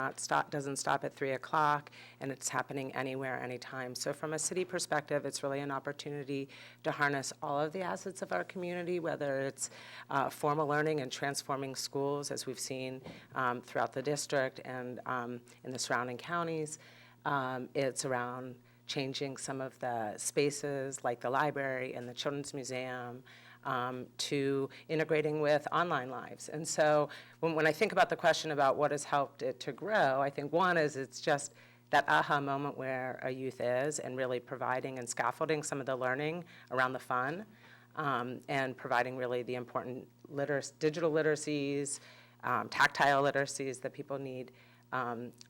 doesn't stop at 3 o'clock, and it's happening anywhere, anytime. So from a city perspective, it's really an opportunity to harness all of the assets of our community, whether it's formal learning and transforming schools, as we've seen throughout the district and in the surrounding counties. It's around changing some of the spaces like the library and the Children's Museum to integrating with online lives. And so when I think about the question about what has helped it to grow, I think one is it's just that aha moment where a youth is and really providing and scaffolding some of the learning around the fun and providing really the important digital literacies, tactile literacies that people need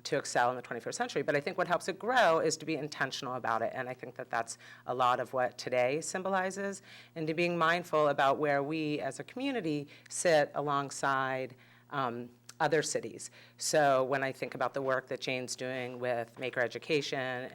to excel in the 21st century. But I think what helps it grow is to be intentional about it. And I think that that's a lot of what today symbolizes, and to being mindful about where we as a community sit alongside other cities. So when I think about the work that Jane's doing with Maker Education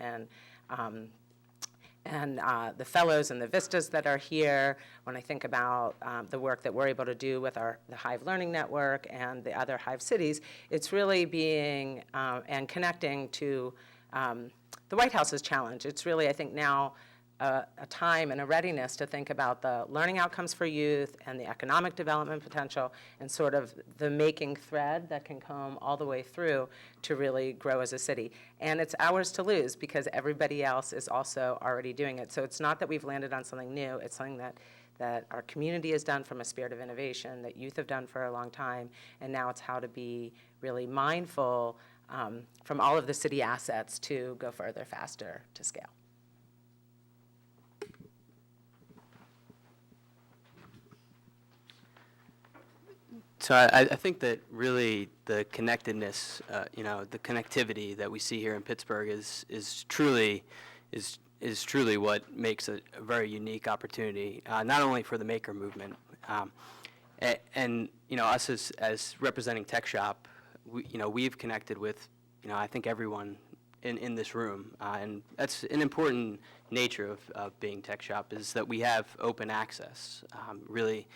and the fellows and the vistas that are here, when I think about the work that we're able to do with the Hive Learning Network and the other Hive cities, it's really being and connecting to the White House's challenge. It's really, I think, now a time and a readiness to think about the learning outcomes for youth and the economic development potential and sort of the making thread that can come all the way through to really grow as a city. And it's ours to lose because everybody else is also already doing it. So it's not that we've landed on something new. It's something that our community has done from a spirit of innovation, that youth have done for a long time, and now it's how to be really mindful from all of the city assets to go further, faster, to scale. So I think that really the connectedness, the connectivity that we see here in Pittsburgh is truly what makes a very unique opportunity, not only for the Maker Movement, and us as representing Tech Shop, we've connected with I think everyone in this room, and that's an important nature of being Tech Shop is that we have open access, really.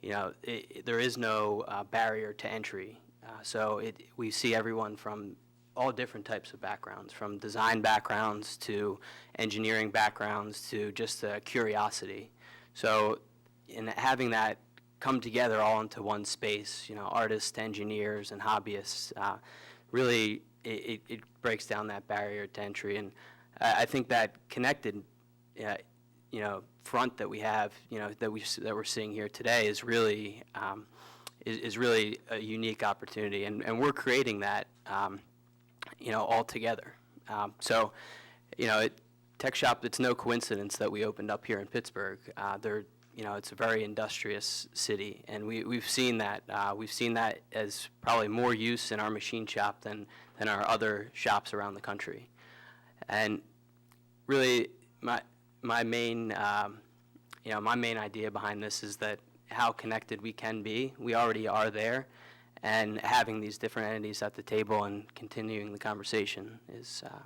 There is no barrier to entry. So we see everyone from all different types of backgrounds, from design backgrounds to engineering backgrounds to just curiosity. So in having that come together all into one space, artists, engineers, and hobbyists, really it breaks down that barrier to entry. And I think that connected front that we have, that we're seeing here today is really is really a unique opportunity, and we're creating that, all together. So, Tech Shop, it's no coincidence that we opened up here in Pittsburgh. It's a very industrious city, and we've seen that. We've seen that as probably more use in our machine shop than our other shops around the country. And really, my main idea behind this is that how connected we can be. We already are there, and having these different entities at the table and continuing the conversation is a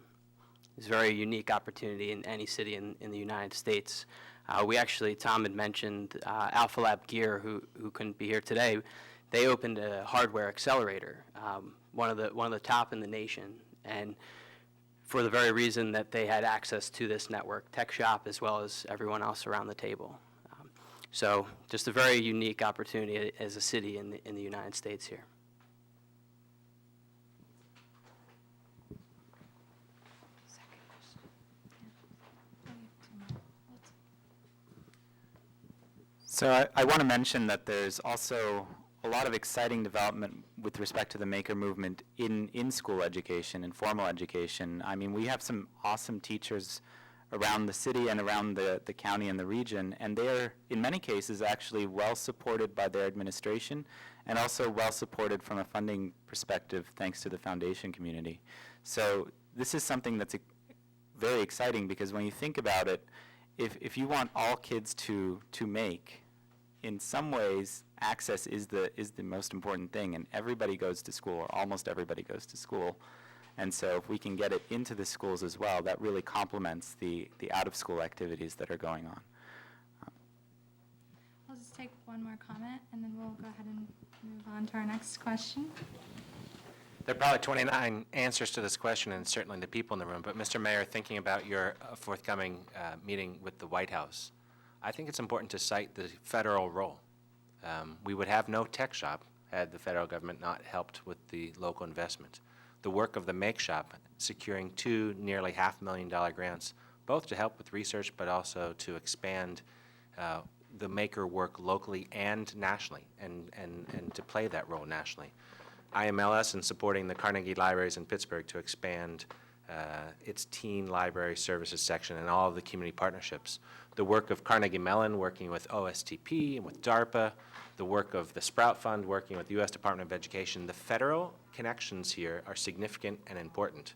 very unique opportunity in any city in the United States. We actually, Tom had mentioned Alpha Lab Gear, who couldn't be here today. They opened a hardware accelerator, one of the top in the nation, and for the very reason that they had access to this network Tech Shop as well as everyone else around the table. So just a very unique opportunity as a city in the United States here. So I want to mention that there's also a lot of exciting development with respect to the maker movement in school education and formal education. I mean, we have some awesome teachers around the city and around the county and the region, and they are, in many cases, actually well supported by their administration and also well supported from a funding perspective thanks to the foundation community. So this is something that's very exciting, because when you think about it, if you want all kids to make, in some ways, access is the most important thing, and everybody goes to school, or almost everybody goes to school. And so if we can get it into the schools as well, that really complements the out-of-school activities that are going on. I'll just take one more comment, and then we'll go ahead and move on to our next question. There are probably 29 answers to this question, and certainly the people in the room. But Mr. Mayor, thinking about your forthcoming meeting with the White House, I think it's important to cite the federal role. We would have no tech shop had the federal government not helped with the local investment. The work of the Make Shop, securing 2 nearly $500,000 grants, both to help with research but also to expand the maker work locally and nationally, and to play that role nationally. IMLS in supporting the Carnegie Libraries in Pittsburgh to expand its teen library services section and all of the community partnerships. The work of Carnegie Mellon working with OSTP and with DARPA, the work of the Sprout Fund working with the U.S. Department of Education. The federal connections here are significant and important,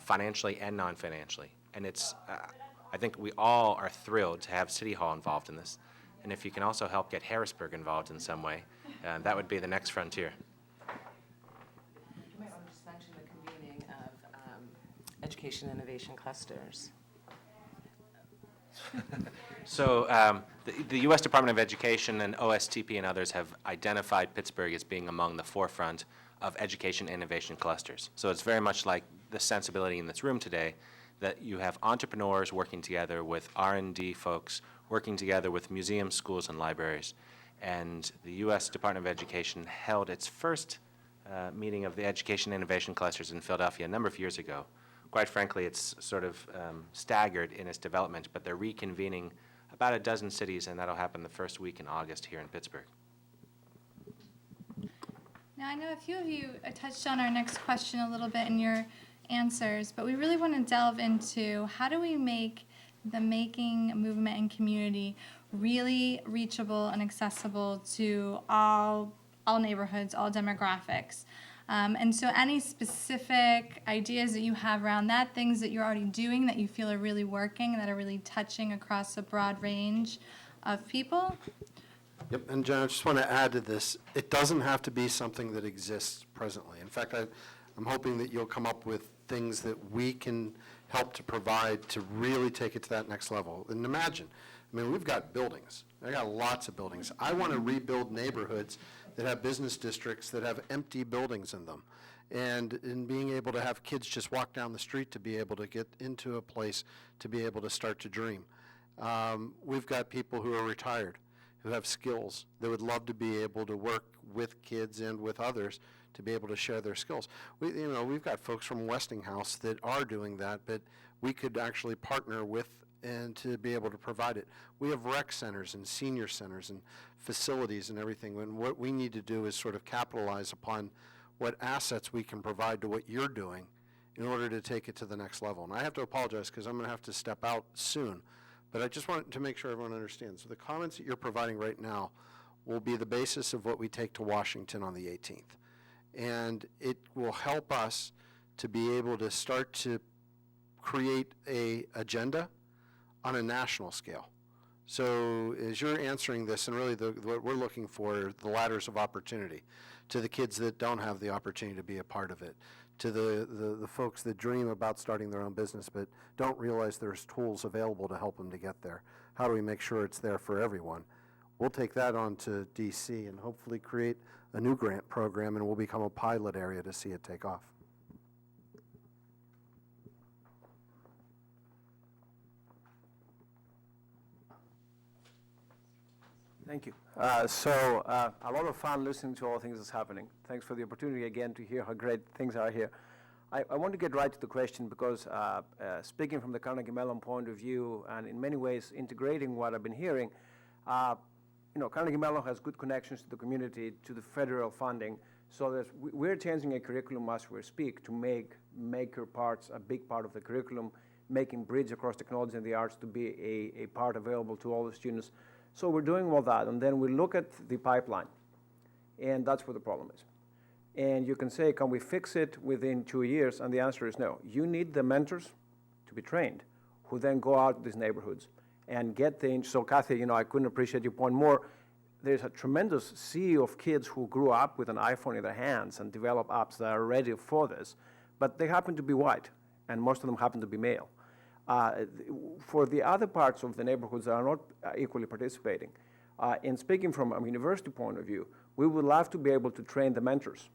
financially and non-financially. And it's, I think we all are thrilled to have City Hall involved in this. And if you can also help get Harrisburg involved in some way, that would be the next frontier. You might want to just mention the convening of education innovation clusters. So the U.S. Department of Education and OSTP and others have identified Pittsburgh as being among the forefront of education innovation clusters. So it's very much like the sensibility in this room today, that you have entrepreneurs working together with R&D folks, working together with museums, schools, and libraries. And the U.S. Department of Education held its first meeting of the education innovation clusters in Philadelphia a number of years ago. Quite frankly, it's sort of staggered in its development, but they're reconvening about a dozen cities, and that'll happen the first week in August here in Pittsburgh. Now, I know a few of you touched on our next question a little bit in your answers, but we really want to delve into how do we make the making movement and community really reachable and accessible to all neighborhoods, all demographics. And so any specific ideas that you have around that, things that you're already doing that you feel are really working, that are really touching across a broad range of people? Yep, and Jen, I just want to add to this, it doesn't have to be something that exists presently. In fact, I'm hoping that you'll come up with things that we can help to provide to really take it to that next level. And imagine, I mean, we've got buildings. I got lots of buildings. I want to rebuild neighborhoods that have business districts that have empty buildings in them. And in being able to have kids just walk down the street to be able to get into a place to be able to start to dream. We've got people who are retired, who have skills. They would love to be able to work with kids and with others to be able to share their skills. We've got folks from Westinghouse that are doing that, but we could actually partner with and to be able to provide it. We have rec centers and senior centers and facilities and everything, and what we need to do is sort of capitalize upon what assets we can provide to what you're doing in order to take it to the next level. And I have to apologize because I'm going to have to step out soon, but I just want to make sure everyone understands. So the comments that you're providing right now will be the basis of what we take to Washington on the 18th. And it will help us to be able to start to create a agenda on a national scale. So as you're answering this, and really what we're looking for are the ladders of opportunity to the kids that don't have the opportunity to be a part of it, to the folks that dream about starting their own business but don't realize there's tools available to help them to get there. How do we make sure it's there for everyone? We'll take that on to DC and hopefully create a new grant program, and we'll become a pilot area to see it take off. Thank you. A lot of fun listening to all things that's happening. Thanks for the opportunity again to hear how great things are here. I want to get right to the question because speaking from the Carnegie Mellon point of view and in many ways integrating what I've been hearing, Carnegie Mellon has good connections to the community, to the federal funding, so that we're changing a curriculum as we speak to make maker parts a big part of the curriculum, making bridge across technology and the arts to be a part available to all the students. So we're doing all that, and then we look at the pipeline, and that's where the problem is. And you can say, can we fix it within 2 years? And the answer is no. You need the mentors to be trained, who then go out to these neighborhoods and get things. So Kathy, I couldn't appreciate your point more. There's a tremendous sea of kids who grew up with an iPhone in their hands and develop apps that are ready for this, but they happen to be white, and most of them happen to be male. For the other parts of the neighborhoods that are not equally participating, in speaking from a university point of view, we would love to be able to train the mentors,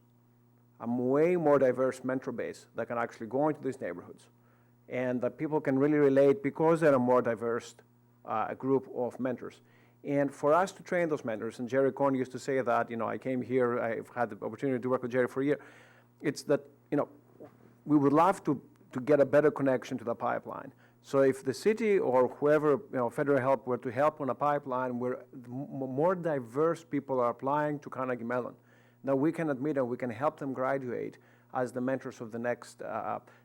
a way more diverse mentor base that can actually go into these neighborhoods, and that people can really relate because they're a more diverse group of mentors. And for us to train those mentors, and Jerry Cohn used to say that, I came here, I've had the opportunity to work with Jerry for a year, it's that, we would love to get a better connection to the pipeline. So if the city or whoever, federal help were to help on a pipeline where more diverse people are applying to Carnegie Mellon, then we can admit and we can help them graduate as the mentors of the next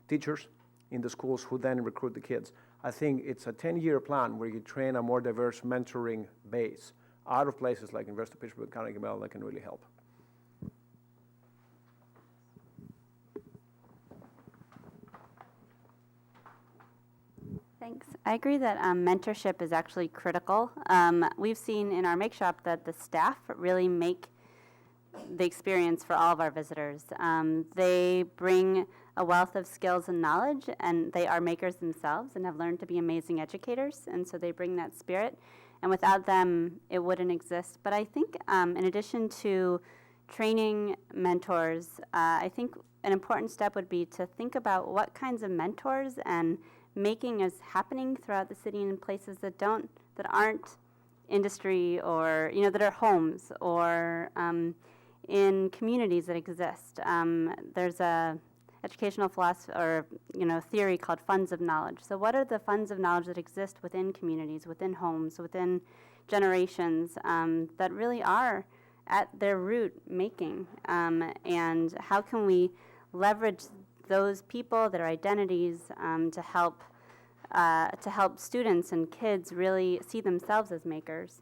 teachers in the schools who then recruit the kids. I think it's a 10-year plan where you train a more diverse mentoring base out of places like University of Pittsburgh, Carnegie Mellon that can really help. Thanks. I agree that mentorship is actually critical. We've seen in our make shop that the staff really make the experience for all of our visitors. They bring a wealth of skills and knowledge, and they are makers themselves and have learned to be amazing educators, and so they bring that spirit. And without them, it wouldn't exist. But I think in addition to training mentors, I think an important step would be to think about what kinds of mentors and making is happening throughout the city in places that aren't industry or that are homes or in communities that exist. There's a educational philosophy or theory called funds of knowledge. So what are the funds of knowledge that exist within communities, within homes, within generations that really are at their root making, and how can we leverage those people, their identities, to help students and kids really see themselves as makers.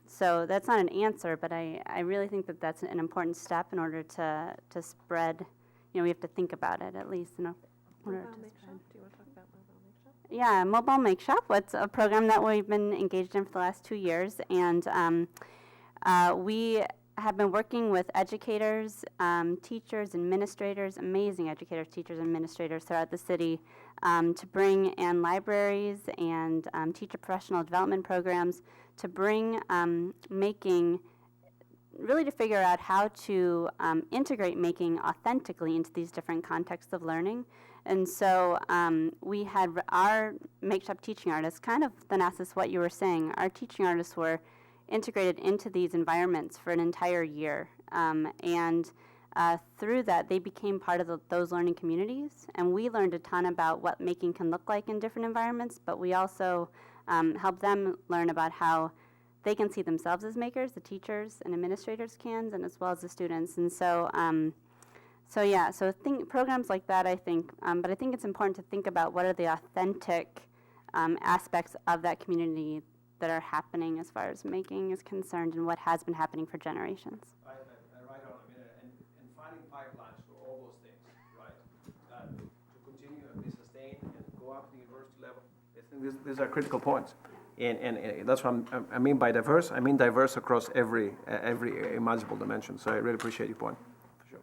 So that's not an answer, but I really think that that's an important step in order to spread. We have to think about it at least in order to spread. Do you want to talk about Mobile Make Shop? Yeah, Mobile Make Shop. It's a program that we've been engaged in for the last 2 years, and we have been working with educators, teachers, administrators, amazing educators, teachers, administrators throughout the city to bring in libraries and teacher professional development programs to bring making, really to figure out how to integrate making authentically into these different contexts of learning. And so we had our Make Shop teaching artists, kind of the NASA's what you were saying, our teaching artists were integrated into these environments for an entire year. And through that, they became part of those learning communities, and we learned a ton about what making can look like in different environments, but we also helped them learn about how they can see themselves as makers, the teachers and administrators can, and as well as the students. And so, programs like that, I think, but I think it's important to think about what are the authentic aspects of that community that are happening as far as making is concerned and what has been happening for generations. Right on a minute, and finding pipelines for all those things, right? To continue and be sustained and go up to the university level. I think these are critical points. And that's what I mean by diverse. I mean diverse across every imaginable dimension. So I really appreciate your point. For sure.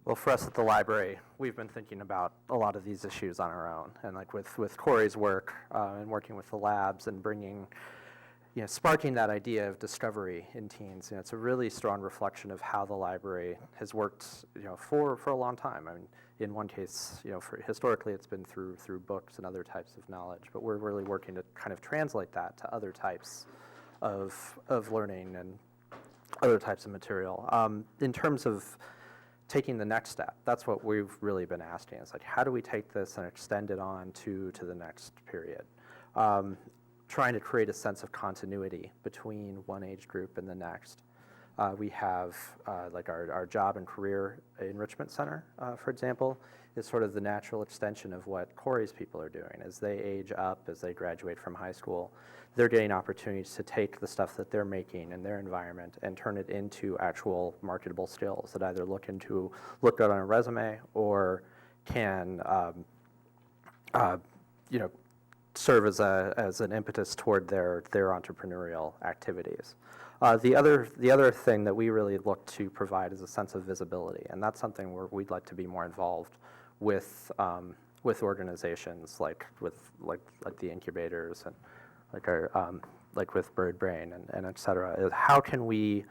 Well, for us at the library, we've been thinking about a lot of these issues on our own. And like with Corey's work and working with the labs and bringing, sparking that idea of discovery in teens, it's a really strong reflection of how the library has worked, for a long time. I mean, in one case, historically it's been through books and other types of knowledge, but we're really working to kind of translate that to other types of learning and other types of material. In terms of taking the next step, that's what we've really been asking. It's like, how do we take this and extend it on to the next period? Trying to create a sense of continuity between one age group and the next. We have like our Job and Career Enrichment Center, for example, is sort of the natural extension of what Corey's people are doing. As they age up, as they graduate from high school, they're getting opportunities to take the stuff that they're making in their environment and turn it into actual marketable skills that either look good on a resume or can serve as an impetus toward their entrepreneurial activities. The other thing that we really look to provide is a sense of visibility, and that's something where we'd like to be more involved with organizations like the incubators and like with Bird Brain and et cetera. How can we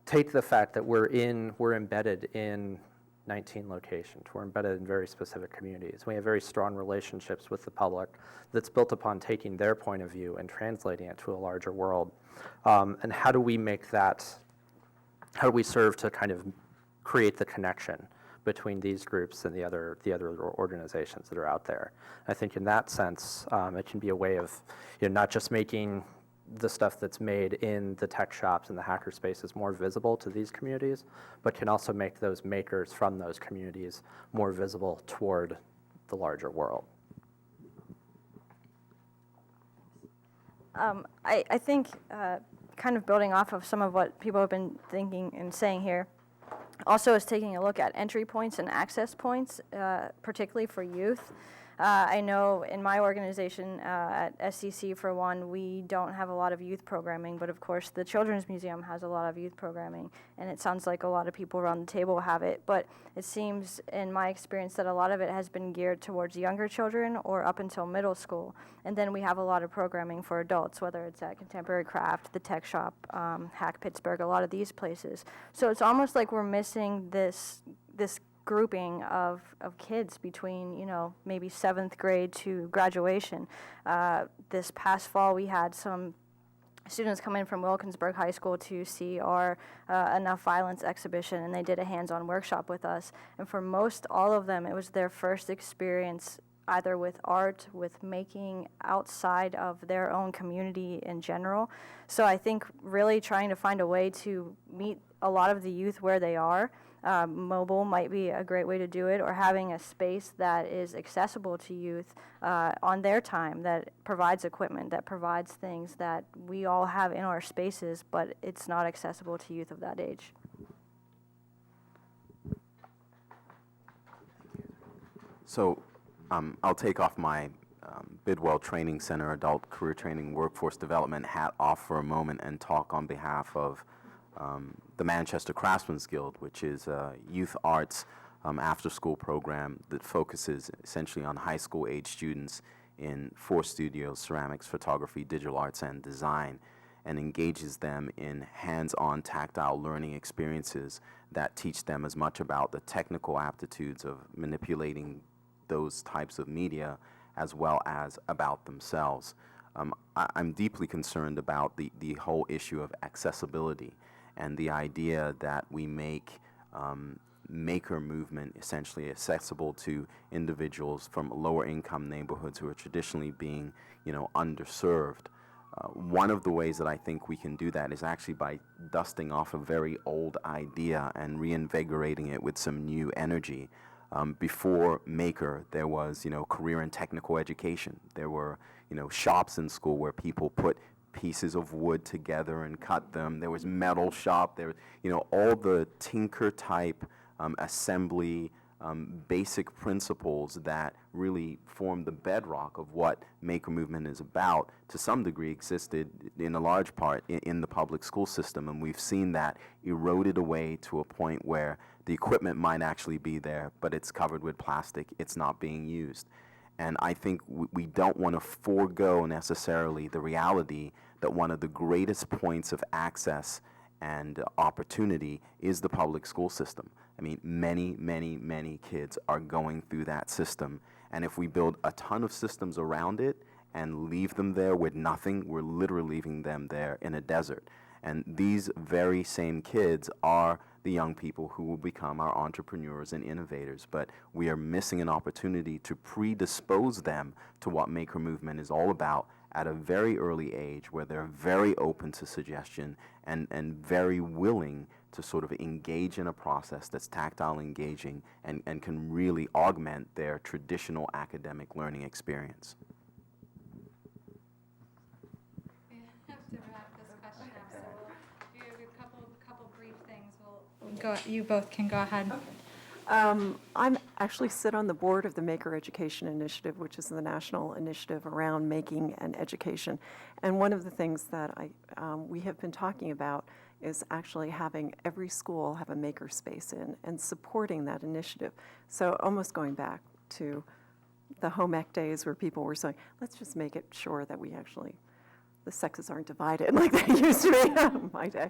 take the fact that we're embedded in 19 locations. We're embedded in very specific communities. We have very strong relationships with the public that's built upon taking their point of view and translating it to a larger world. And how do we serve to kind of create the connection between these groups and the other organizations that are out there? I think in that sense, it can be a way of not just making the stuff that's made in the tech shops and the hacker spaces more visible to these communities, but can also make those makers from those communities more visible toward the larger world. I think kind of building off of some of what people have been thinking and saying here, also is taking a look at entry points and access points, particularly for youth. I know in my organization at SCC, for one, we don't have a lot of youth programming, but of course the Children's Museum has a lot of youth programming, and it sounds like a lot of people around the table have it, but it seems in my experience that a lot of it has been geared towards younger children or up until middle school. And then we have a lot of programming for adults, whether it's at Contemporary Craft, the Tech Shop, Hack Pittsburgh, a lot of these places. So it's almost like we're missing this grouping of kids between, maybe 7th grade to graduation. This past fall, we had some students come in from Wilkinsburg High School to see our Enough Violence exhibition, and they did a hands-on workshop with us. And for most all of them, it was their first experience either with art, with making outside of their own community in general. So I think really trying to find a way to meet a lot of the youth where they are. Mobile might be a great way to do it, or having a space that is accessible to youth on their time, that provides equipment, that provides things that we all have in our spaces, but it's not accessible to youth of that age. So I'll take off my Bidwell Training Center Adult Career Training Workforce Development hat off for a moment and talk on behalf of the Manchester Craftsmen's Guild, which is a youth arts after-school program that focuses essentially on high school age students in 4 studios: ceramics, photography, digital arts, and design, and engages them in hands-on tactile learning experiences that teach them as much about the technical aptitudes of manipulating those types of media as well as about themselves. I'm deeply concerned about the whole issue of accessibility. and the idea that we make maker movement essentially accessible to individuals from lower income neighborhoods who are traditionally being, underserved. One of the ways that I think we can do that is actually by dusting off a very old idea and reinvigorating it with some new energy. Before Maker, there was, career and technical education. There were, shops in school where people put pieces of wood together and cut them. There was metal shop. There, all the tinker type assembly, basic principles that really form the bedrock of what Maker Movement is about, to some degree existed in a large part in the public school system, and we've seen that eroded away to a point where the equipment might actually be there, but it's covered with plastic, it's not being used. And I think we don't want to forego necessarily the reality that one of the greatest points of access and opportunity is the public school system. I mean, many, many, many kids are going through that system. And if we build a ton of systems around it and leave them there with nothing, we're literally leaving them there in a desert. And these very same kids are the young people who will become our entrepreneurs and innovators. But we are missing an opportunity to predispose them to what Maker Movement is all about at a very early age, where they're very open to suggestion and very willing to sort of engage in a process that's tactile, engaging, and can really augment their traditional academic learning experience. We have to wrap this question up, so we'll do a couple brief things. You both can go ahead. I'm actually sit on the board of the Maker Education Initiative, which is the national initiative around making and education. And one of the things that we have been talking about is actually having every school have a maker space in and supporting that initiative. So almost going back to the home ec days where people were saying, let's just make it sure that we actually, the sexes aren't divided like they used to be in my day.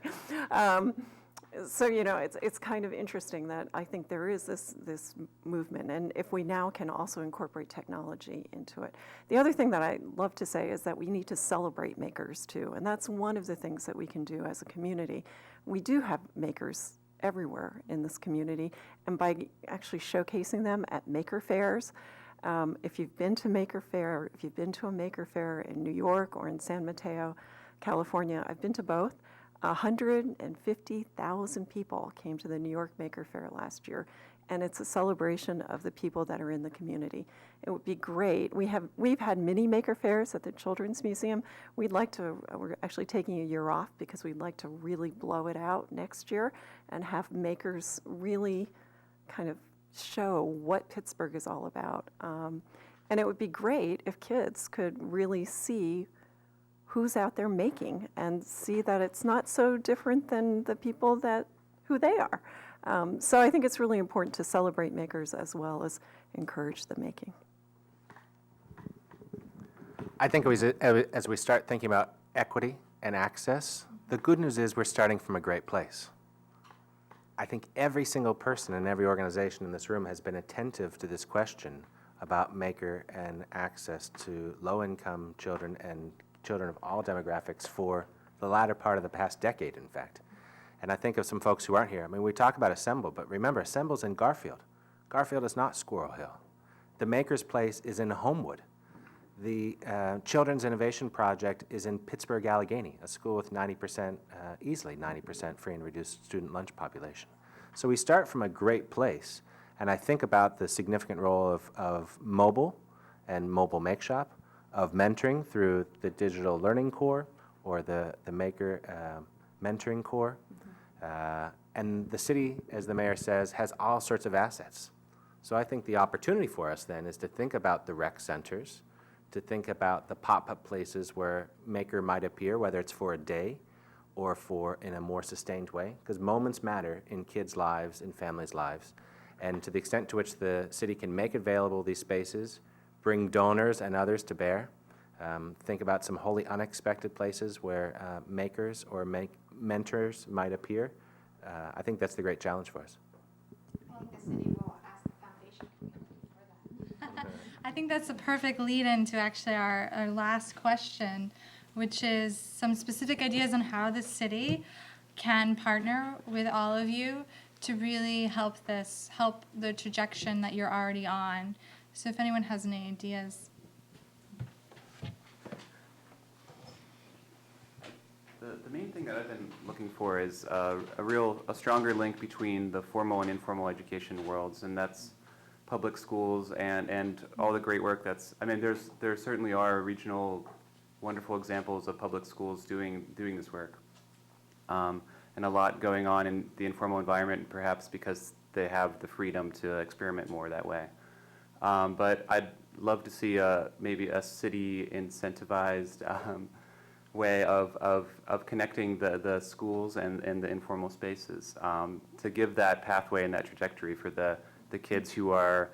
So, it's kind of interesting that I think there is this movement, and if we now can also incorporate technology into it. The other thing that I love to say is that we need to celebrate makers too, and that's one of the things that we can do as a community. We do have makers everywhere in this community, and by actually showcasing them at maker fairs, if you've been to Maker Fair, if you've been to a Maker Fair in New York or in San Mateo, California, I've been to both. 150,000 people came to the New York Maker Fair last year, and it's a celebration of the people that are in the community. It would be great. We've had mini Maker Fairs at the Children's Museum. We're actually taking a year off because we'd like to really blow it out next year and have makers really kind of show what Pittsburgh is all about. And it would be great if kids could really see who's out there making and see that it's not so different than the people who they are. So I think it's really important to celebrate makers as well as encourage the making. I think as we start thinking about equity and access, the good news is we're starting from a great place. I think every single person in every organization in this room has been attentive to this question about maker and access to low-income children and children of all demographics for the latter part of the past decade, in fact. And I think of some folks who aren't here. I mean, we talk about Assemble, but remember, Assemble's in Garfield. Garfield is not Squirrel Hill. The Maker's Place is in Homewood. The Children's Innovation Project is in Pittsburgh, Allegheny, a school with easily 90% free and reduced student lunch population. So we start from a great place, and I think about the significant role of mobile and mobile make shop, of mentoring through the Digital Learning Core or the Maker Mentoring Core. And the city, as the mayor says, has all sorts of assets. So I think the opportunity for us then is to think about the rec centers, to think about the pop-up places where Maker might appear, whether it's for a day or for in a more sustained way, because moments matter in kids' lives, in families' lives. And to the extent to which the city can make available these spaces, bring donors and others to bear. Think about some wholly unexpected places where makers or mentors might appear. I think that's the great challenge for us. I think the city will ask the foundation community for that. I think that's a perfect lead-in to actually our last question, which is some specific ideas on how the city can partner with all of you to really help the trajectory that you're already on. So if anyone has any ideas. The main thing that I've been looking for is a stronger link between the formal and informal education worlds, and that's public schools and all the great work there certainly are regional wonderful examples of public schools doing this work. And a lot going on in the informal environment, perhaps because they have the freedom to experiment more that way. But I'd love to see maybe a city incentivized way of connecting the schools and the informal spaces to give that pathway and that trajectory for the kids who are,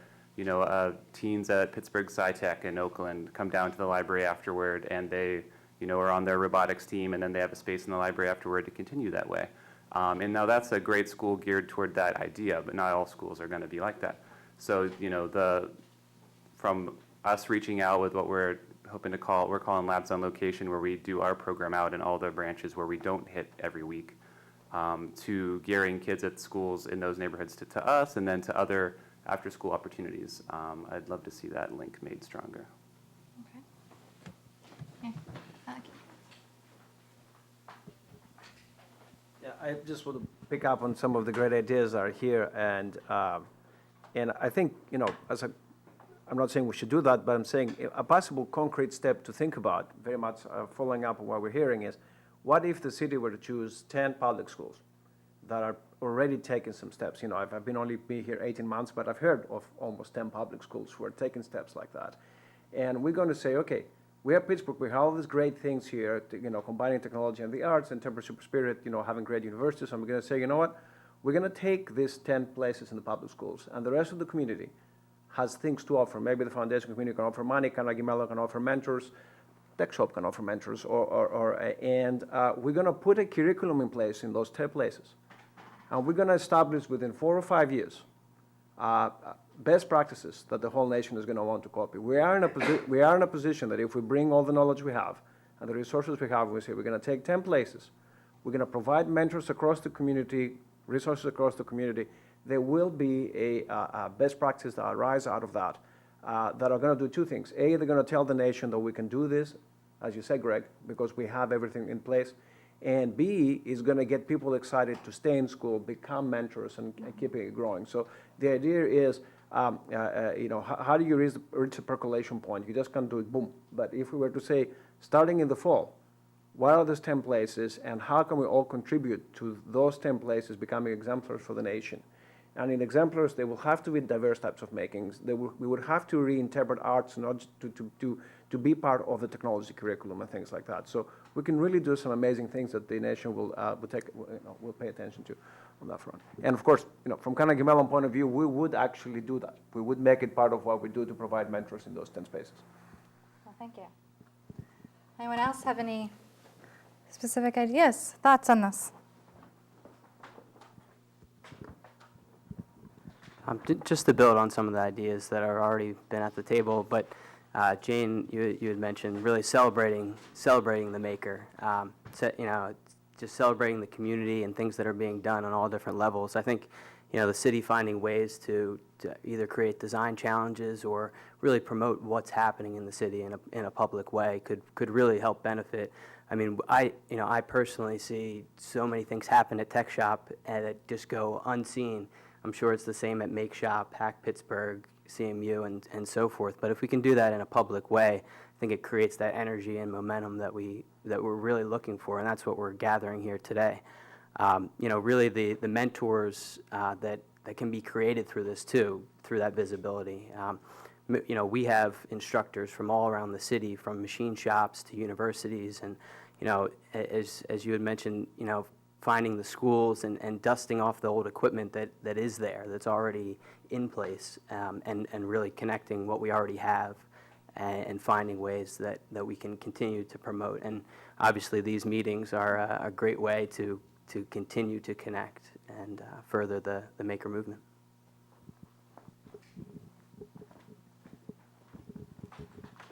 teens at Pittsburgh SciTech in Oakland come down to the library afterward, and they, are on their robotics team, and then they have a space in the library afterward to continue that way. And now that's a great school geared toward that idea, but not all schools are going to be like that. So, from us reaching out with what we're hoping to we're calling Labs on Location, where we do our program out in all the branches where we don't hit every week, to gearing kids at schools in those neighborhoods to us, and then to other after-school opportunities. I'd love to see that link made stronger. Okay. Yeah, I just want to pick up on some of the great ideas that are here, and I think, I'm not saying we should do that, but I'm saying a possible concrete step to think about, very much following up on what we're hearing, is what if the city were to choose 10 public schools that are already taking some steps? I've been only here 18 months, but I've heard of almost 10 public schools who are taking steps like that. And we're going to say, okay, we have Pittsburgh, we have all these great things here, combining technology and the arts and temper super spirit, having great universities. And we're going to say, you know what? We're going to take these 10 places in the public schools, and the rest of the community has things to offer. Maybe the foundation community can offer money, Carnegie Mellon can offer mentors, Tech Shop can offer mentors, and we're going to put a curriculum in place in those 10 places. And we're going to establish within 4 or 5 years best practices that the whole nation is going to want to copy. We are in a position that if we bring all the knowledge we have and the resources we have, we say we're going to take 10 places, we're going to provide mentors across the community, resources across the community. There will be a best practice that arise out of that that are going to do two things. A, they're going to tell the nation that we can do this, as you said, Greg, because we have everything in place. And B, is going to get people excited to stay in school, become mentors, and keep it growing. So the idea is, how do you reach the percolation point? You just can't do it, boom. But if we were to say, starting in the fall, what are those 10 places, and how can we all contribute to those 10 places becoming exemplars for the nation? And in exemplars, they will have to be diverse types of makings. We would have to reinterpret arts not to be part of the technology curriculum and things like that. So we can really do some amazing things that the nation will pay attention to on that front. And of course, from Carnegie Mellon point of view, we would actually do that. We would make it part of what we do to provide mentors in those 10 spaces. Well, thank you. Anyone else have any specific ideas, thoughts on this? Just to build on some of the ideas that are already been at the table, but Jane, you had mentioned really celebrating the maker, just celebrating the community and things that are being done on all different levels. I think, the city finding ways to either create design challenges or really promote what's happening in the city in a public way could really help benefit. I mean, I personally see so many things happen at Tech Shop that just go unseen. I'm sure it's the same at Make Shop, Hack Pittsburgh, CMU, and so forth. But if we can do that in a public way, I think it creates that energy and momentum that we're really looking for, and that's what we're gathering here today. Really the mentors that can be created through this too, through that visibility. We have instructors from all around the city, from machine shops to universities, and as you had mentioned, finding the schools and dusting off the old equipment that is there, that's already in place, and really connecting what we already have and finding ways that we can continue to promote. And obviously these meetings are a great way to continue to connect and further the maker movement.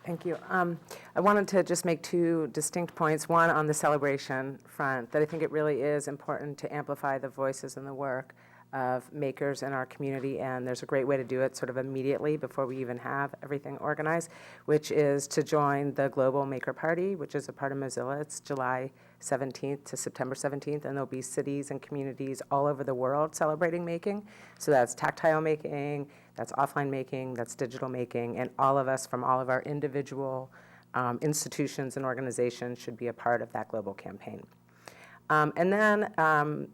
Thank you. I wanted to just make two distinct points. One, on the celebration front, that I think it really is important to amplify the voices and the work of makers in our community, and there's a great way to do it sort of immediately before we even have everything organized, which is to join the Global Maker Party, which is a part of Mozilla. It's July 17th to September 17th, and there'll be cities and communities all over the world celebrating making. So that's tactile making, that's offline making, that's digital making, and all of us from all of our individual institutions and organizations should be a part of that global campaign. And then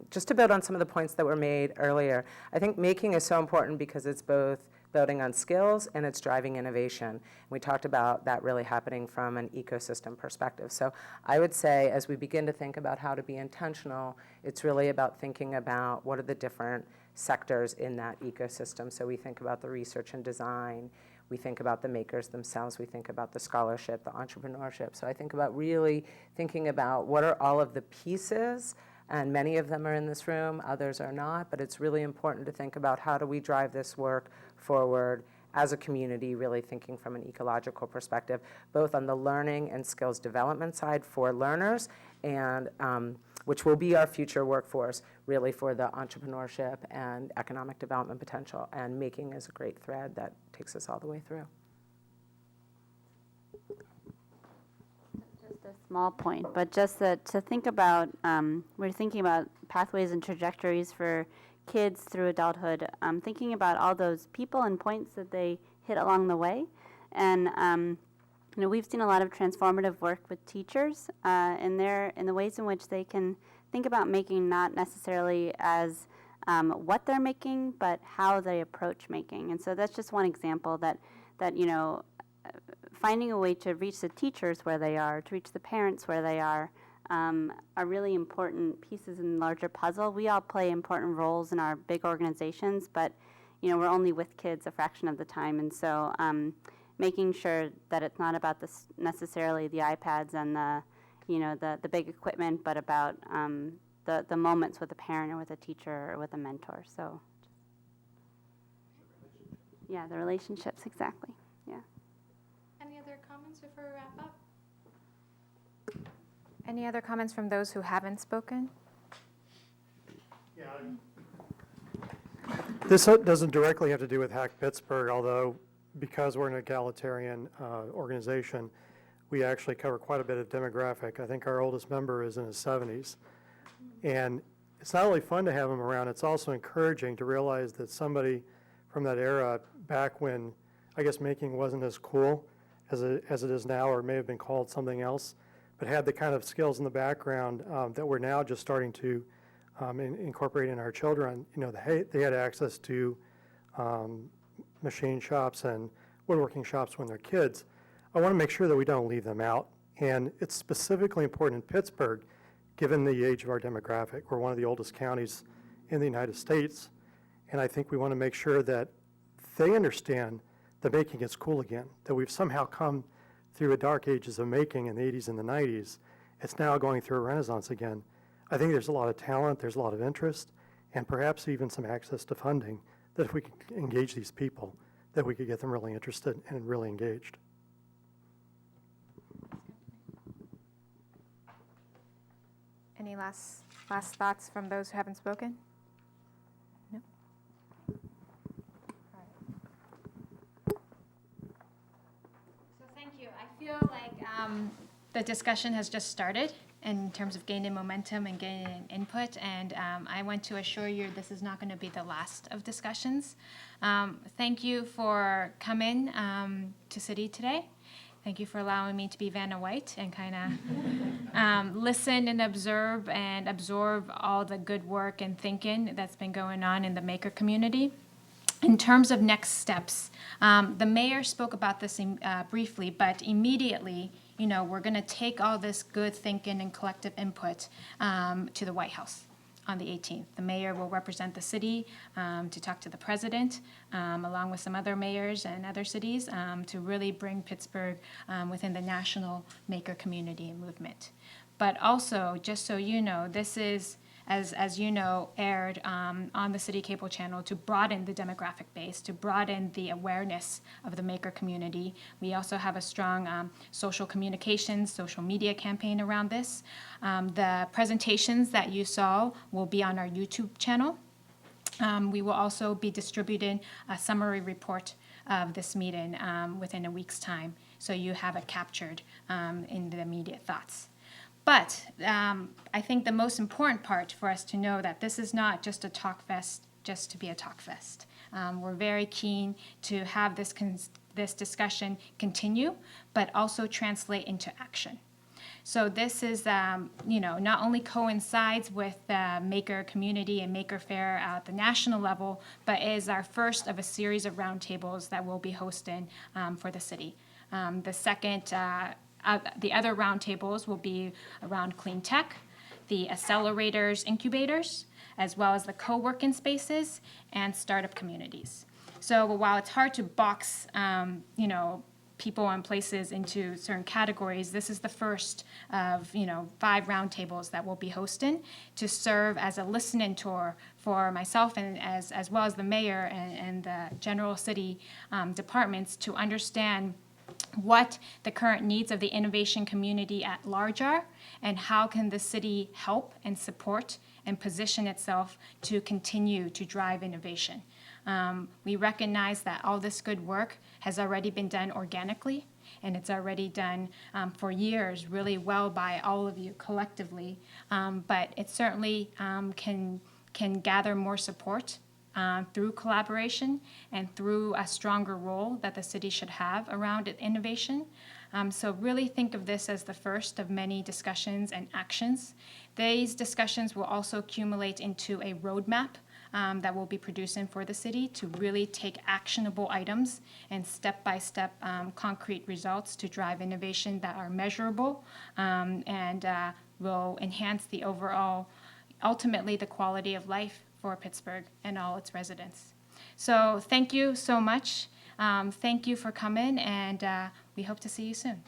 just to build on some of the points that were made earlier, I think making is so important because it's both building on skills and it's driving innovation. We talked about that really happening from an ecosystem perspective. So I would say as we begin to think about how to be intentional, it's really about thinking about what are the different sectors in that ecosystem. So we think about the research and design, we think about the makers themselves, we think about the scholarship, the entrepreneurship. So I think about really thinking about what are all of the pieces, and many of them are in this room, others are not, but it's really important to think about how do we drive this work forward as a community, really thinking from an ecological perspective, both on the learning and skills development side for learners, and which will be our future workforce, really for the entrepreneurship and economic development potential. And making is a great thread that takes us all the way through. Just a small point, but just to think about, we're thinking about pathways and trajectories for kids through adulthood, thinking about all those people and points that they hit along the way. And you know, we've seen a lot of transformative work with teachers in the ways in which they can think about making not necessarily as what they're making, but how they approach making. And so that's just one example that you know, finding a way to reach the teachers where they are, to reach the parents where they are really important pieces in the larger puzzle. We all play important roles in our big organizations, but you know, we're only with kids a fraction of the time, and so making sure that it's not about necessarily the iPads and the big equipment, but about the moments with a parent or with a teacher or with a mentor. So, yeah, the relationships, exactly. Yeah. Any other comments before we wrap up? Any other comments from those who haven't spoken? Yeah. This doesn't directly have to do with Hack Pittsburgh, although because we're an egalitarian organization, we actually cover quite a bit of demographic. I think our oldest member is in his 70s. And it's not only fun to have him around, it's also encouraging to realize that somebody from that era, back when I guess making wasn't as cool as it is now, or may have been called something else, but had the kind of skills in the background that we're now just starting to incorporate in our children. You know, they had access to machine shops and woodworking shops when they're kids. I want to make sure that we don't leave them out. And it's specifically important in Pittsburgh, given the age of our demographic. We're one of the oldest counties in the United States. And I think we want to make sure that they understand that making is cool again, that we've somehow come through a dark ages of making in the 80s and the 90s. It's now going through a renaissance again. I think there's a lot of talent, there's a lot of interest, and perhaps even some access to funding, that if we could engage these people, that we could get them really interested and really engaged. Any last thoughts from those who haven't spoken? No? So thank you. I feel like the discussion has just started in terms of gaining momentum and gaining input, and I want to assure you this is not going to be the last of discussions. Thank you for coming to City today. Thank you for allowing me to be Vanna White and kind of listen and absorb all the good work and thinking that's been going on in the maker community. In terms of next steps, the mayor spoke about this briefly, but immediately, you know, we're going to take all this good thinking and collective input to the White House on the 18th. The mayor will represent the city to talk to the president, along with some other mayors and other cities, to really bring Pittsburgh within the national maker community and movement. But also, just so you know, this is as you know, aired on the City Cable Channel to broaden the demographic base, to broaden the awareness of the maker community. We also have a strong social communications, social media campaign around this. The presentations that you saw will be on our YouTube channel. We will also be distributing a summary report of this meeting within a week's time, so you have it captured in the immediate thoughts. But I think the most important part for us to know that this is not just a talk fest just to be a talk fest. We're very keen to have this discussion continue, but also translate into action. So this is, not only coincides with the maker community and maker fair at the national level, but is our first of a series of roundtables that we'll be hosting for the city. The other roundtables will be around clean tech, the accelerators, incubators, as well as the co-working spaces and startup communities. So while it's hard to box, people and places into certain categories, this is the first of 5 roundtables that we'll be hosting to serve as a listening tour for myself and as well as the mayor and the general city departments to understand what the current needs of the innovation community at large are, and how can the city help and support and position itself to continue to drive innovation. We recognize that all this good work has already been done organically, and it's already done for years really well by all of you collectively, but it certainly can gather more support through collaboration and through a stronger role that the city should have around innovation. So really think of this as the first of many discussions and actions. These discussions will also accumulate into a roadmap that we'll be producing for the city to really take actionable items and step-by-step concrete results to drive innovation that are measurable and will enhance the overall, ultimately the quality of life for Pittsburgh and all its residents. So thank you so much. Thank you for coming, and we hope to see you soon.